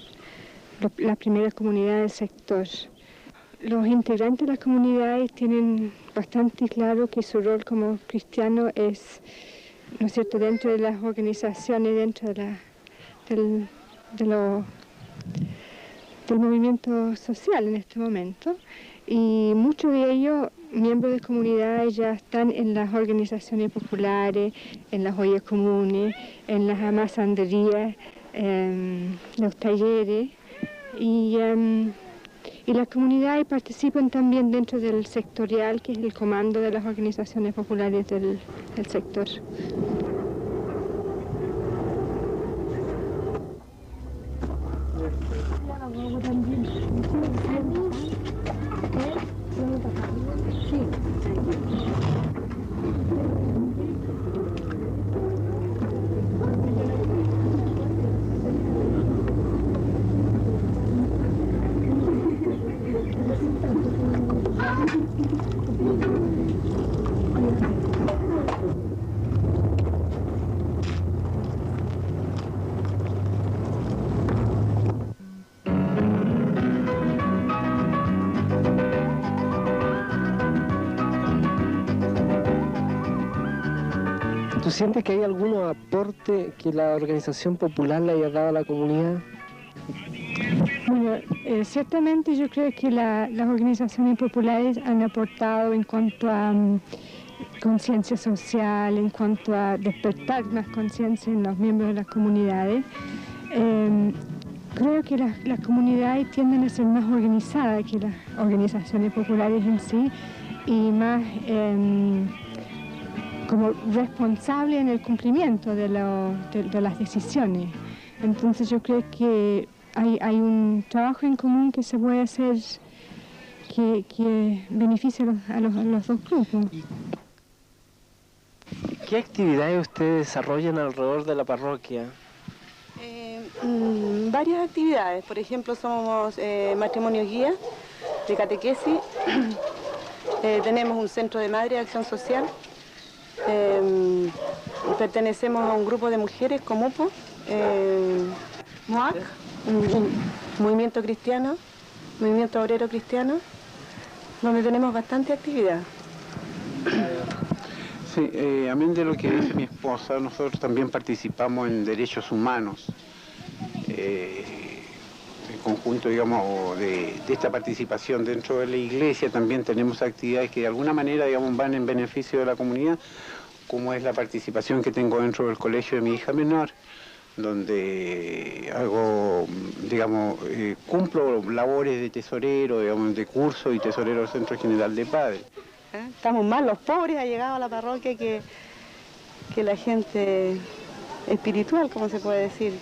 la primera comunidad del sector. Los integrantes de las comunidades tienen bastante claro que su rol como cristiano es, ¿no es cierto?, dentro de las organizaciones, dentro de del movimiento social en este momento. Y muchos de ellos, miembros de comunidades, ya están en las organizaciones populares, en las ollas comunes, en las amasanderías, los talleres. Y las comunidades participan también dentro del sectorial, que es el comando de las organizaciones populares del sector. ¿Tú sientes que hay algún aporte que la organización popular le haya dado a la comunidad? Bueno, ciertamente yo creo que las organizaciones populares han aportado en cuanto a conciencia social, en cuanto a despertar más conciencia en los miembros de las comunidades. Creo que las comunidades tienden a ser más organizadas que las organizaciones populares en sí y más como responsable en el cumplimiento de las decisiones. Entonces yo creo que hay un trabajo en común que se puede hacer que beneficia a los dos grupos. ¿Qué actividades ustedes desarrollan alrededor de la parroquia? Varias actividades. Por ejemplo, somos matrimonios guía de catequesis. Tenemos un centro de madre de acción social. Pertenecemos a un grupo de mujeres, Comupo, MOAC, un movimiento cristiano, movimiento obrero cristiano, donde tenemos bastante actividad. Sí, amén de lo que dice mi esposa, nosotros también participamos en derechos humanos. En conjunto, digamos, de esta participación dentro de la iglesia también tenemos actividades que de alguna manera, digamos, van en beneficio de la comunidad, como es la participación que tengo dentro del colegio de mi hija menor, donde hago, digamos, cumplo labores de tesorero, digamos, de curso y tesorero del Centro General de Padres. Estamos más los pobres, ha llegado a la parroquia que la gente espiritual, como se puede decir.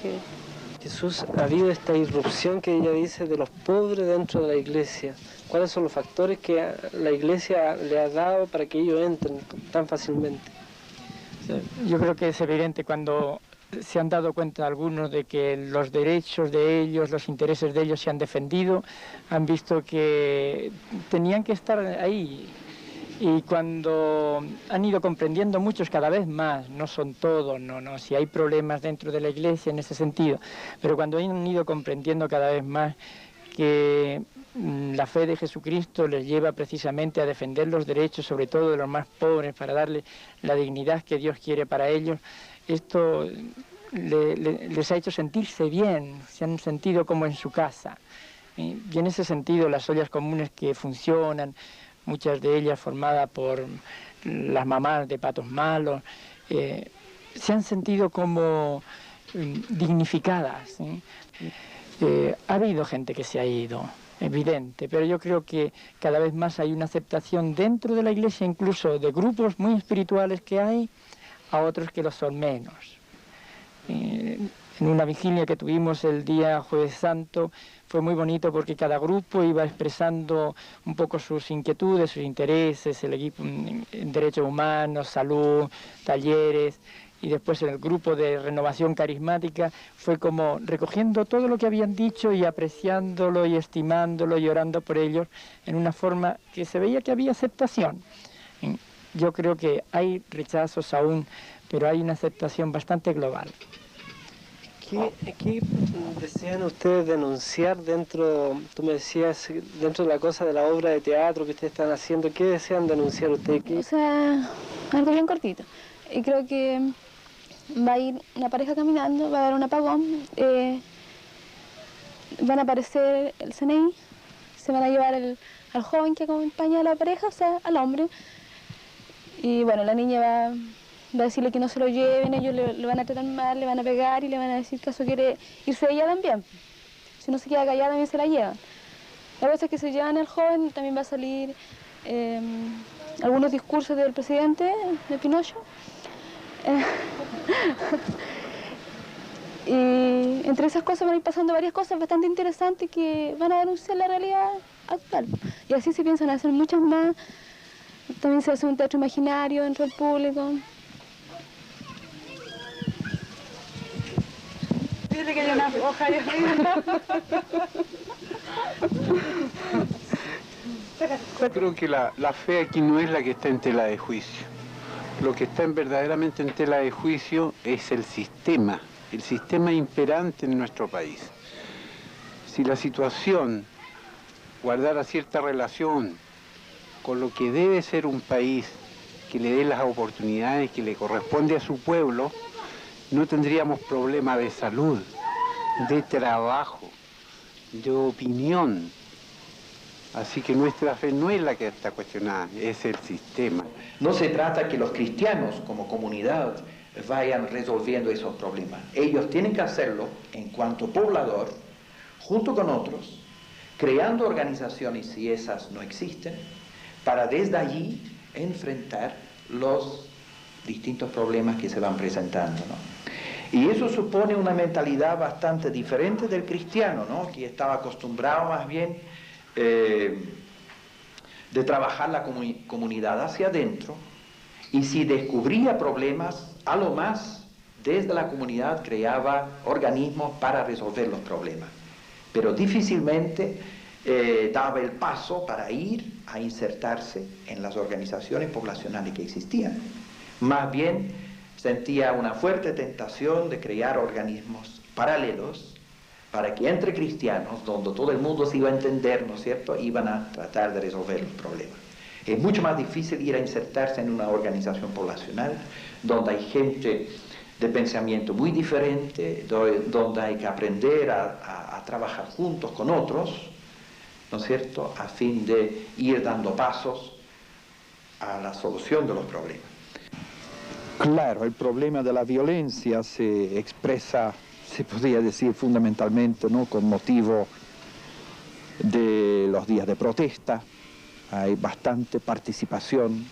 Jesús, ha habido esta irrupción que ella dice de los pobres dentro de la iglesia. ¿Cuáles son los factores que la iglesia le ha dado para que ellos entren tan fácilmente? Yo creo que es evidente cuando se han dado cuenta algunos de que los derechos de ellos, los intereses de ellos se han defendido, han visto que tenían que estar ahí. Y cuando han ido comprendiendo muchos cada vez más, no son todos, no, si hay problemas dentro de la iglesia en ese sentido, pero cuando han ido comprendiendo cada vez más que la fe de Jesucristo les lleva precisamente a defender los derechos, sobre todo de los más pobres, para darle la dignidad que Dios quiere para ellos, esto les ha hecho sentirse bien, se han sentido como en su casa. Y en ese sentido las ollas comunes que funcionan, muchas de ellas formadas por las mamás de Patos Malos, se han sentido como dignificadas. Ha habido gente que se ha ido, evidente, pero yo creo que cada vez más hay una aceptación dentro de la iglesia, incluso de grupos muy espirituales que hay, a otros que lo son menos. En una vigilia que tuvimos el día Jueves Santo fue muy bonito porque cada grupo iba expresando un poco sus inquietudes, sus intereses, el equipo en derechos humanos, salud, talleres, y después el grupo de renovación carismática fue como recogiendo todo lo que habían dicho y apreciándolo y estimándolo y orando por ellos en una forma que se veía que había aceptación. Yo creo que hay rechazos aún, pero hay una aceptación bastante global. ¿Qué desean ustedes denunciar dentro, tú me decías, dentro de la cosa de la obra de teatro que ustedes están haciendo? ¿Qué desean denunciar ustedes? O sea, algo bien cortito. Y creo que va a ir una pareja caminando, va a haber un apagón, van a aparecer el CNI, se van a llevar al joven que acompaña a la pareja, o sea, al hombre. Y bueno, la niña va a decirle que no se lo lleven, ellos le van a tratar mal, le van a pegar y le van a decir que eso quiere irse ella también. Si no se queda callada, también se la llevan. La cosa es que se llevan al joven, también va a salir algunos discursos del presidente, de Pinocho. Y entre esas cosas van a ir pasando varias cosas bastante interesantes que van a denunciar la realidad actual. Y así se piensan hacer muchas más. También se hace un teatro imaginario dentro del público. Fíjate que hay una hoja ahí arriba. Creo que la fe aquí no es la que está en tela de juicio. Lo que está verdaderamente en tela de juicio es el sistema imperante en nuestro país. Si la situación guardara cierta relación con lo que debe ser un país que le dé las oportunidades que le corresponde a su pueblo, no tendríamos problemas de salud, de trabajo, de opinión. Así que nuestra fe no es la que está cuestionada, es el sistema. No se trata que los cristianos como comunidad vayan resolviendo esos problemas. Ellos tienen que hacerlo en cuanto poblador, junto con otros, creando organizaciones si esas no existen, para desde allí enfrentar los distintos problemas que se van presentando, ¿no? Y eso supone una mentalidad bastante diferente del cristiano, ¿no? Que estaba acostumbrado más bien de trabajar la comunidad hacia adentro, y si descubría problemas, a lo más desde la comunidad creaba organismos para resolver los problemas. Pero difícilmente daba el paso para ir a insertarse en las organizaciones poblacionales que existían. Más bien sentía una fuerte tentación de crear organismos paralelos para que entre cristianos, donde todo el mundo se iba a entender, ¿no es cierto?, iban a tratar de resolver los problemas. Es mucho más difícil ir a insertarse en una organización poblacional donde hay gente de pensamiento muy diferente, donde hay que aprender a trabajar juntos con otros, ¿no es cierto?, a fin de ir dando pasos a la solución de los problemas. Claro, el problema de la violencia se expresa, se podría decir fundamentalmente, ¿no?, con motivo de los días de protesta. Hay bastante participación.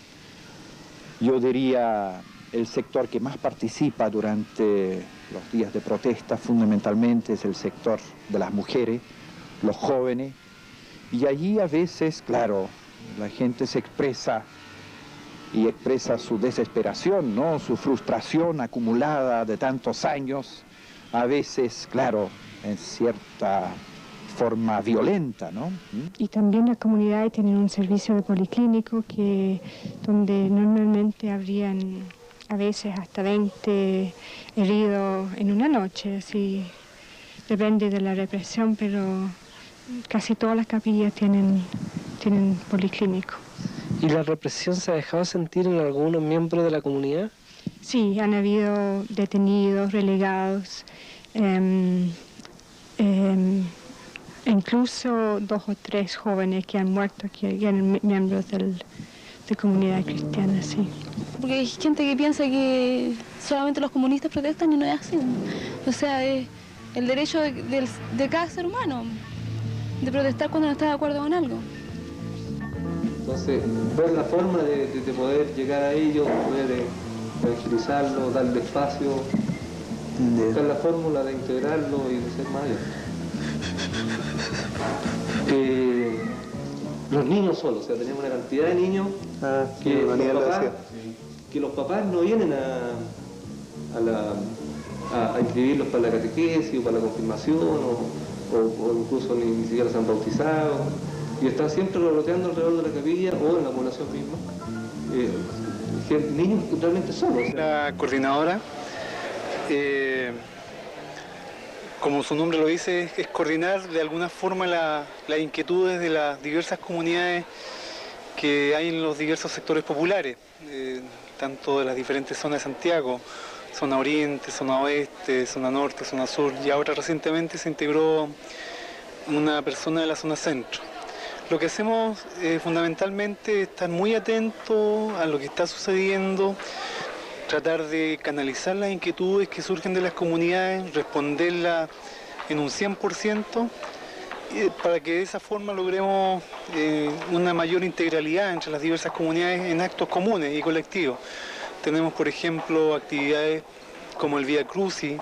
Yo diría el sector que más participa durante los días de protesta fundamentalmente es el sector de las mujeres, los jóvenes, y allí a veces, claro, la gente se expresa y expresa su desesperación, ¿no?, su frustración acumulada de tantos años, a veces, claro, en cierta forma violenta, ¿no? Y también las comunidades tienen un servicio de policlínico donde normalmente habrían a veces hasta 20 heridos en una noche, así depende de la represión, pero casi todas las capillas tienen policlínico. ¿Y la represión se ha dejado sentir en algunos miembros de la comunidad? Sí, han habido detenidos, relegados, incluso 2 o 3 jóvenes que han muerto, que eran miembros de comunidad cristiana, sí. Porque hay gente que piensa que solamente los comunistas protestan y no es así. O sea, es el derecho de cada ser humano de protestar cuando no está de acuerdo con algo. Entonces, ver la forma de poder llegar a ellos, poder evangelizarlos, darle espacio, buscar la fórmula de integrarlo y de ser mayor. Los niños solos, o sea, tenemos una cantidad de niños que los papás no vienen a inscribirlos para la catequesis o para la confirmación o incluso ni siquiera se han bautizado y están siempre revoloteando alrededor de la capilla o en la población misma. Niños realmente solos. La coordinadora, como su nombre lo dice, es coordinar de alguna forma las inquietudes de las diversas comunidades que hay en los diversos sectores populares, tanto de las diferentes zonas de Santiago, zona oriente, zona oeste, zona norte, zona sur, y ahora recientemente se integró una persona de la zona centro. Lo que hacemos fundamentalmente es estar muy atentos a lo que está sucediendo, tratar de canalizar las inquietudes que surgen de las comunidades, responderlas en un 100%, para que de esa forma logremos una mayor integralidad entre las diversas comunidades en actos comunes y colectivos. Tenemos, por ejemplo, actividades como el Vía Crucis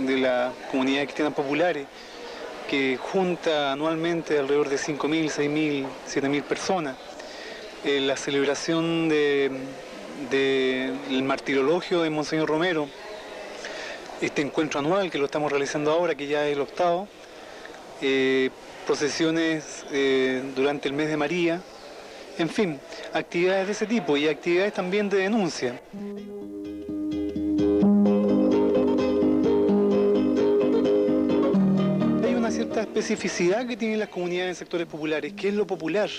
de la Comunidad Cristiana Populares, que junta anualmente alrededor de 5.000, 6.000, 7.000 personas. La celebración del martirologio de Monseñor Romero, este encuentro anual que lo estamos realizando ahora, que ya es el 8º, procesiones durante el mes de María, en fin, actividades de ese tipo y actividades también de denuncia. Hay una cierta especificidad que tienen las comunidades en sectores populares, que es lo popular.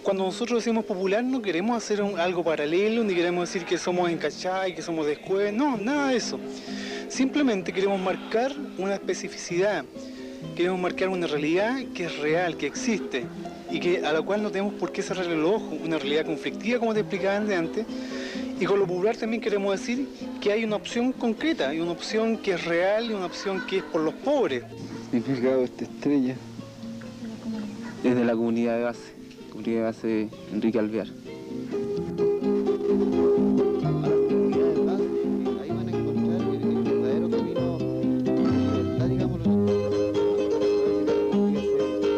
Cuando nosotros decimos popular no queremos hacer algo paralelo, ni queremos decir que somos en Cachay, que somos de Escuela, no, nada de eso. Simplemente queremos marcar una especificidad, queremos marcar una realidad que es real, que existe, y a la cual no tenemos por qué cerrar el ojo, una realidad conflictiva, como te explicaba antes, y con lo popular también queremos decir que hay una opción concreta, hay una opción que es real y una opción que es por los pobres. Significado de esta estrella es de la comunidad de base. Comunidad de base Enrique Alvear. Ahí van a encontrar el verdadero camino de libertad, digámoslo,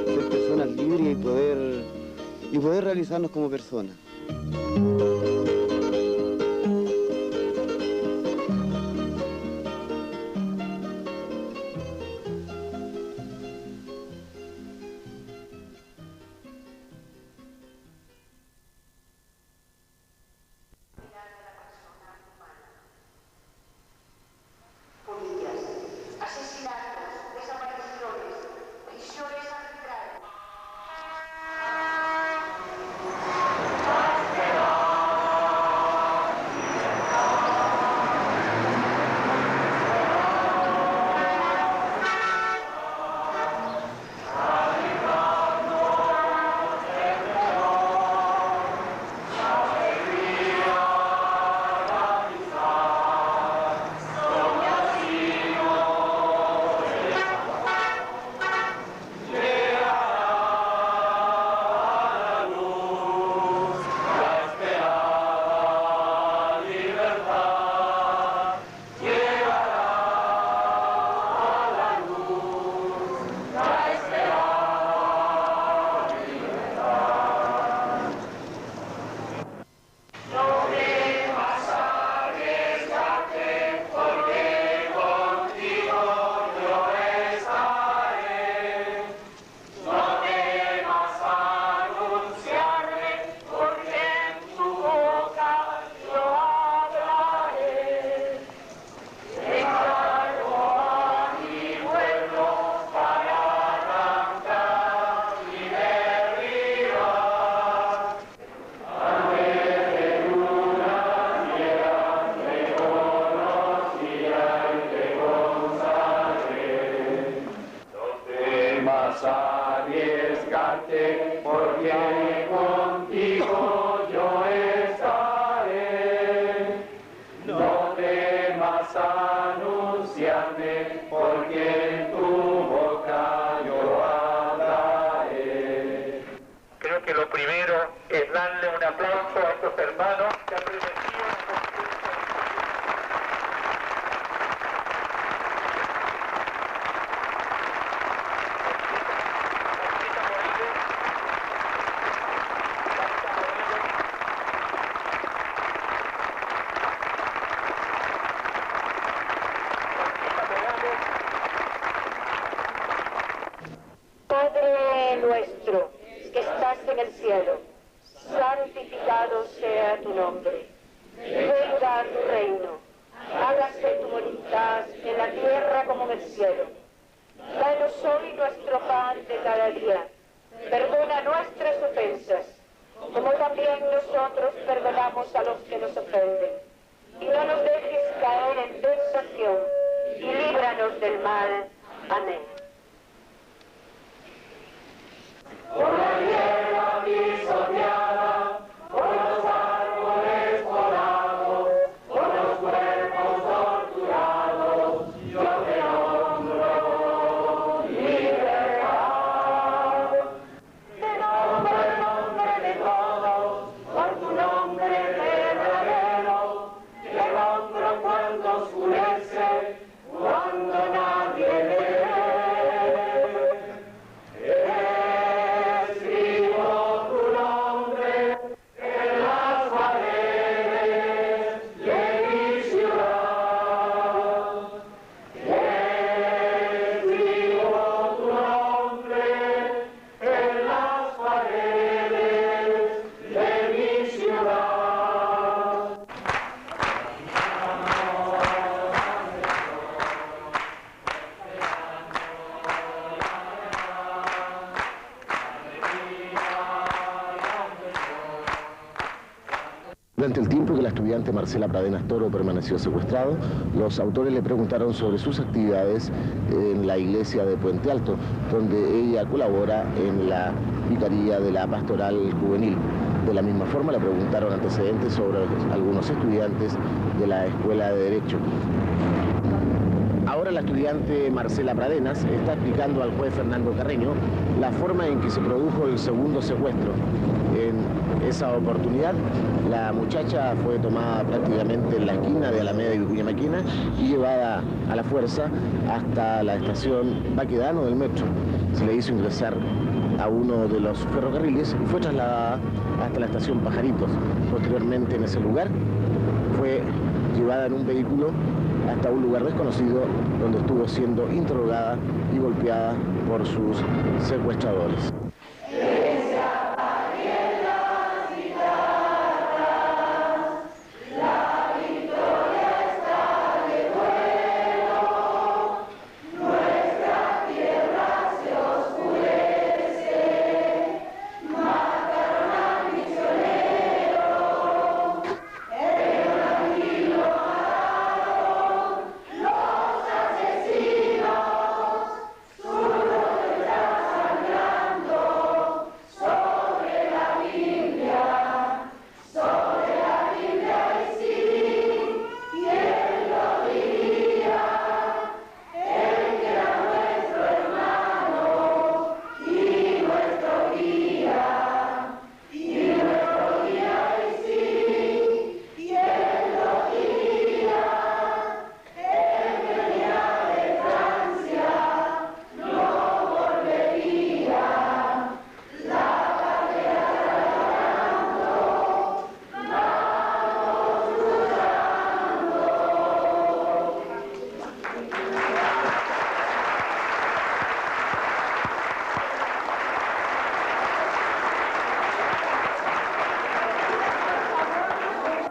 ser personas libres y poder realizar manejarnos como personas. Padre nuestro, que estás en el cielo, santificado sea tu nombre. Venga tu reino. Hágase tu voluntad en la tierra como en el cielo. Danos hoy nuestro pan de cada día. Perdona nuestras ofensas, como también nosotros perdonamos a los que nos ofenden. Y no nos dejes caer en tentación, y líbranos del mal. Amén. Por la hierba pisoteada, por los árboles volados, por los cuerpos torturados, yo te honro, libertad. Te nombro el nombre de todos, por tu nombre verdadero, te nombro cuando oscurece, cuando nadie ve. Durante el tiempo que la estudiante Marcela Pradenas Toro permaneció secuestrado, los autores le preguntaron sobre sus actividades en la iglesia de Puente Alto, donde ella colabora en la vicaría de la pastoral juvenil. De la misma forma le preguntaron antecedentes sobre algunos estudiantes de la Escuela de Derecho. Ahora la estudiante Marcela Pradenas está explicando al juez Fernando Carreño la forma en que se produjo el segundo secuestro. En esa oportunidad, la muchacha fue tomada prácticamente en la esquina de Alameda y Vicuña Maquena y llevada a la fuerza hasta la estación Baquedano del metro. Se le hizo ingresar a uno de los ferrocarriles y fue trasladada hasta la estación Pajaritos. Posteriormente, en ese lugar, fue llevada en un vehículo hasta un lugar desconocido donde estuvo siendo interrogada y golpeada por sus secuestradores.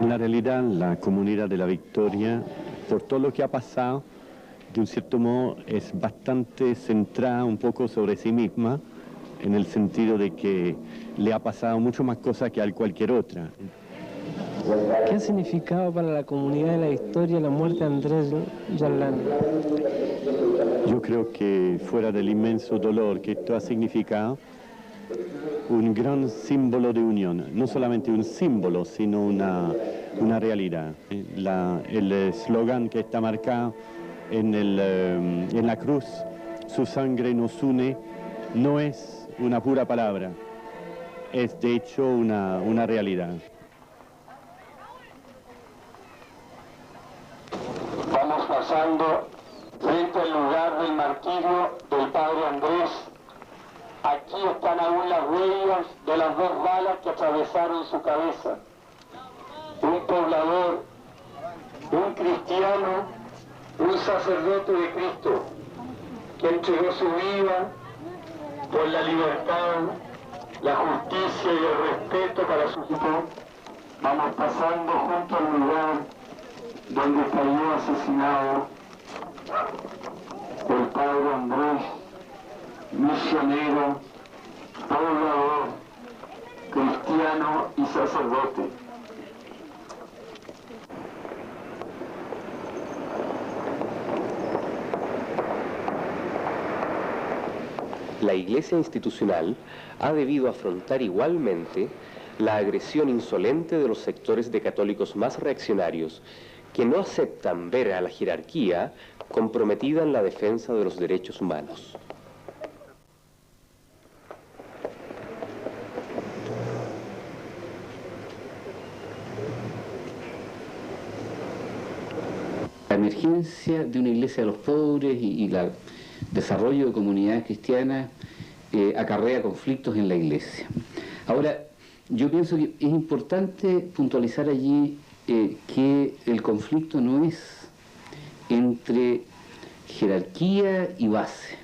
En la realidad, la comunidad de la Victoria, por todo lo que ha pasado, de un cierto modo es bastante centrada un poco sobre sí misma, en el sentido de que le ha pasado mucho más cosas que a cualquier otra. ¿Qué ha significado para la comunidad de la Victoria la muerte de Andrés Yarlán? Yo creo que fuera del inmenso dolor que esto ha significado, un gran símbolo de unión, no solamente un símbolo, sino una realidad. El eslogan que está marcado en la cruz, su sangre nos une, no es una pura palabra, es de hecho una realidad. Vamos pasando frente al lugar del martirio del padre Andrés. Aquí están aún las huellas de las 2 balas que atravesaron su cabeza. Un poblador, un cristiano, un sacerdote de Cristo, que entregó su vida por la libertad, la justicia y el respeto para su pueblo. Vamos pasando junto al lugar donde cayó asesinado el padre Andrés, misionero, poblador, cristiano y sacerdote. La Iglesia institucional ha debido afrontar igualmente la agresión insolente de los sectores de católicos más reaccionarios que no aceptan ver a la jerarquía comprometida en la defensa de los derechos humanos. La emergencia de una iglesia de los pobres y el desarrollo de comunidades cristianas acarrea conflictos en la iglesia. Ahora, yo pienso que es importante puntualizar allí que el conflicto no es entre jerarquía y base,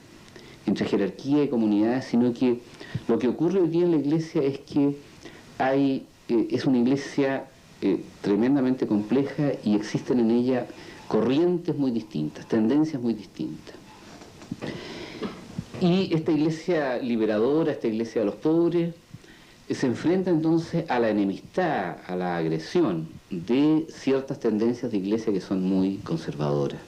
entre jerarquía y comunidad, sino que lo que ocurre hoy día en la iglesia es que es una iglesia tremendamente compleja y existen en ella corrientes muy distintas, tendencias muy distintas. Y esta iglesia liberadora, esta iglesia de los pobres, se enfrenta entonces a la enemistad, a la agresión de ciertas tendencias de iglesia que son muy conservadoras.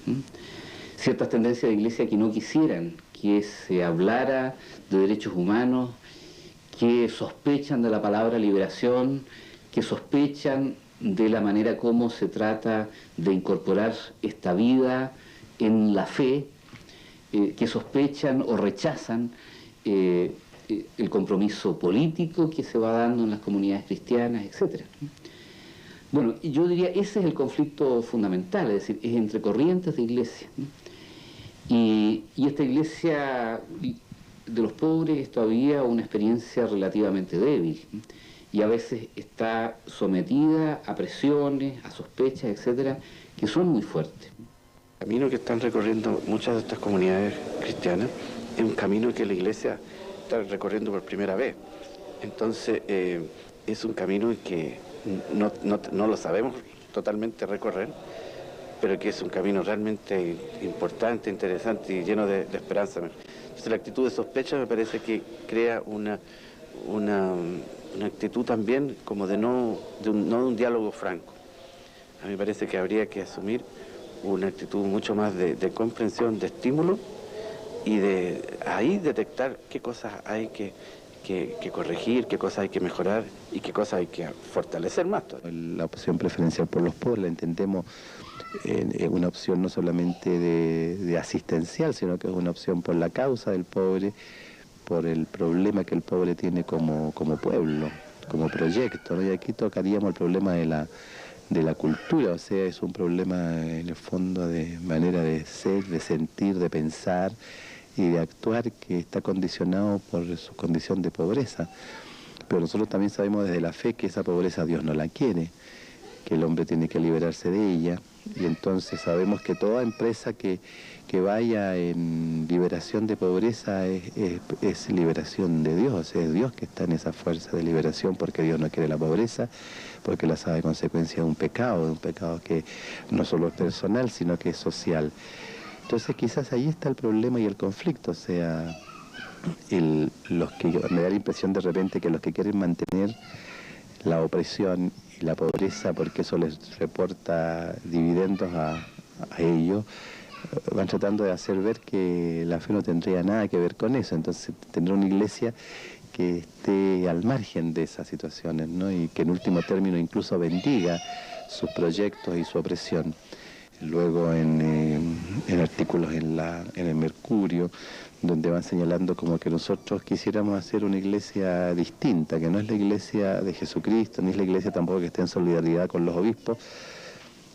Ciertas tendencias de iglesia que no quisieran que se hablara de derechos humanos, que sospechan de la palabra liberación, que sospechan de la manera como se trata de incorporar esta vida en la fe, que sospechan o rechazan el compromiso político que se va dando en las comunidades cristianas, etc. Bueno, yo diría ese es el conflicto fundamental, es decir, es entre corrientes de iglesia. Y esta iglesia de los pobres es todavía una experiencia relativamente débil y a veces está sometida a presiones, a sospechas, etcétera, que son muy fuertes. El camino que están recorriendo muchas de estas comunidades cristianas es un camino que la Iglesia está recorriendo por primera vez. Entonces, es un camino que no lo sabemos totalmente recorrer, pero que es un camino realmente importante, interesante y lleno de esperanza. Entonces, la actitud de sospecha me parece que crea una actitud también como de no de un diálogo franco. A mí me parece que habría que asumir una actitud mucho más de comprensión, de estímulo y de ahí detectar qué cosas hay que corregir, qué cosas hay que mejorar y qué cosas hay que fortalecer más. La opción preferencial por los pobres la entendemos una opción no solamente de asistencial, sino que es una opción por la causa del pobre, por el problema que el pobre tiene como pueblo, como proyecto, ¿no? Y aquí tocaríamos el problema de la cultura, o sea, es un problema en el fondo de manera de ser, de sentir, de pensar y de actuar que está condicionado por su condición de pobreza. Pero nosotros también sabemos desde la fe que esa pobreza Dios no la quiere, que el hombre tiene que liberarse de ella, y entonces sabemos que toda empresa que vaya en liberación de pobreza es liberación de Dios, es Dios que está en esa fuerza de liberación, porque Dios no quiere la pobreza, porque la sabe consecuencia de un pecado que no solo es personal, sino que es social. Entonces quizás ahí está el problema y el conflicto, o sea, me da la impresión de repente que los que quieren mantener la opresión y la pobreza, porque eso les reporta dividendos a ellos, van tratando de hacer ver que la fe no tendría nada que ver con eso. Entonces tendrá una iglesia que esté al margen de esas situaciones, ¿no? Y que en último término incluso bendiga sus proyectos y su opresión. Luego en artículos en el Mercurio, donde van señalando como que nosotros quisiéramos hacer una iglesia distinta, que no es la iglesia de Jesucristo, ni es la iglesia tampoco que esté en solidaridad con los obispos.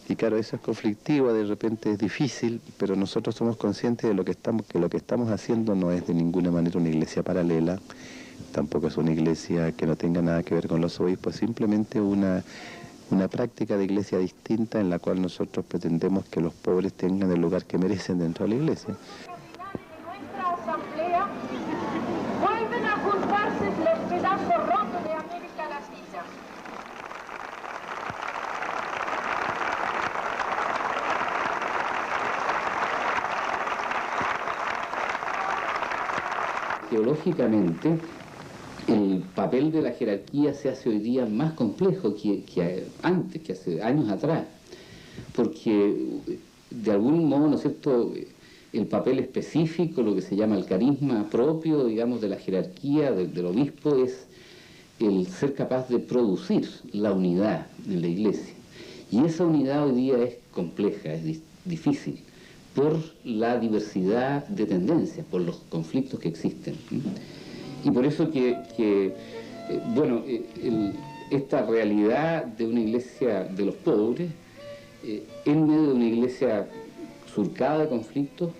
Y claro, eso es conflictivo, de repente es difícil, pero nosotros somos conscientes de que lo que estamos haciendo no es de ninguna manera una iglesia paralela, tampoco es una iglesia que no tenga nada que ver con los obispos, simplemente una práctica de iglesia distinta en la cual nosotros pretendemos que los pobres tengan el lugar que merecen dentro de la iglesia. Nuestra asamblea vuelven a juntarse los pedazos rotos de América Latina. Teológicamente, el papel de la jerarquía se hace hoy día más complejo que antes, que hace años atrás, porque de algún modo, ¿no es cierto?, el papel específico, lo que se llama el carisma propio, digamos, de la jerarquía, del obispo, es el ser capaz de producir la unidad en la iglesia. Y esa unidad hoy día es compleja, es difícil, por la diversidad de tendencias, por los conflictos que existen. Y por eso esta realidad de una iglesia de los pobres, en medio de una iglesia surcada de conflictos,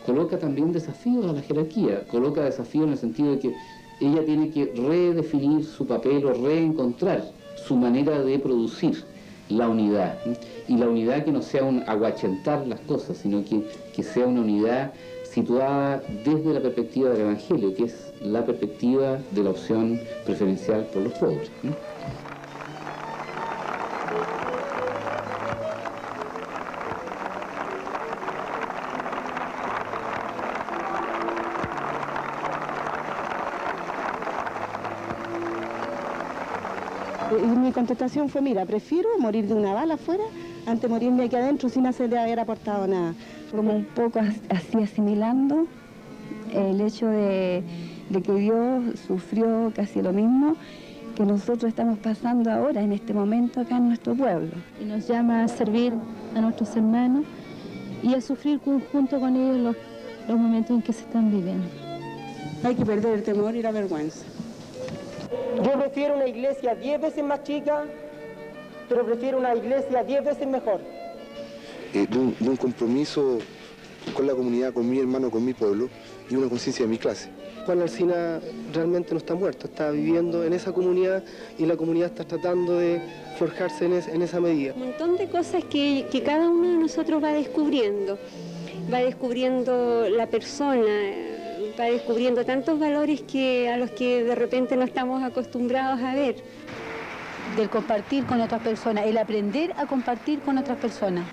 coloca también desafíos a la jerarquía, coloca desafíos en el sentido de que ella tiene que redefinir su papel o reencontrar su manera de producir la unidad. Y la unidad que no sea un aguachentar las cosas, sino que sea una unidad situada desde la perspectiva del Evangelio, que es la perspectiva de la opción preferencial por los pobres, ¿no? Y mi contestación fue, mira, prefiero morir de una bala afuera antes de morirme aquí adentro sin haber aportado nada. Como un poco así asimilando el hecho de que Dios sufrió casi lo mismo que nosotros estamos pasando ahora, en este momento, acá en nuestro pueblo. Y nos llama a servir a nuestros hermanos y a sufrir junto con ellos los momentos en que se están viviendo. Hay que perder el temor y la vergüenza. Yo prefiero una iglesia 10 veces más chica, pero prefiero una iglesia 10 veces mejor. De un compromiso con la comunidad, con mi hermano, con mi pueblo y una conciencia de mi clase. Juan Alsina realmente no está muerto, está viviendo en esa comunidad y la comunidad está tratando de forjarse en esa medida. Un montón de cosas que cada uno de nosotros va descubriendo la persona, va descubriendo tantos valores a los que de repente no estamos acostumbrados a ver. Del compartir con otras personas, el aprender a compartir con otras personas.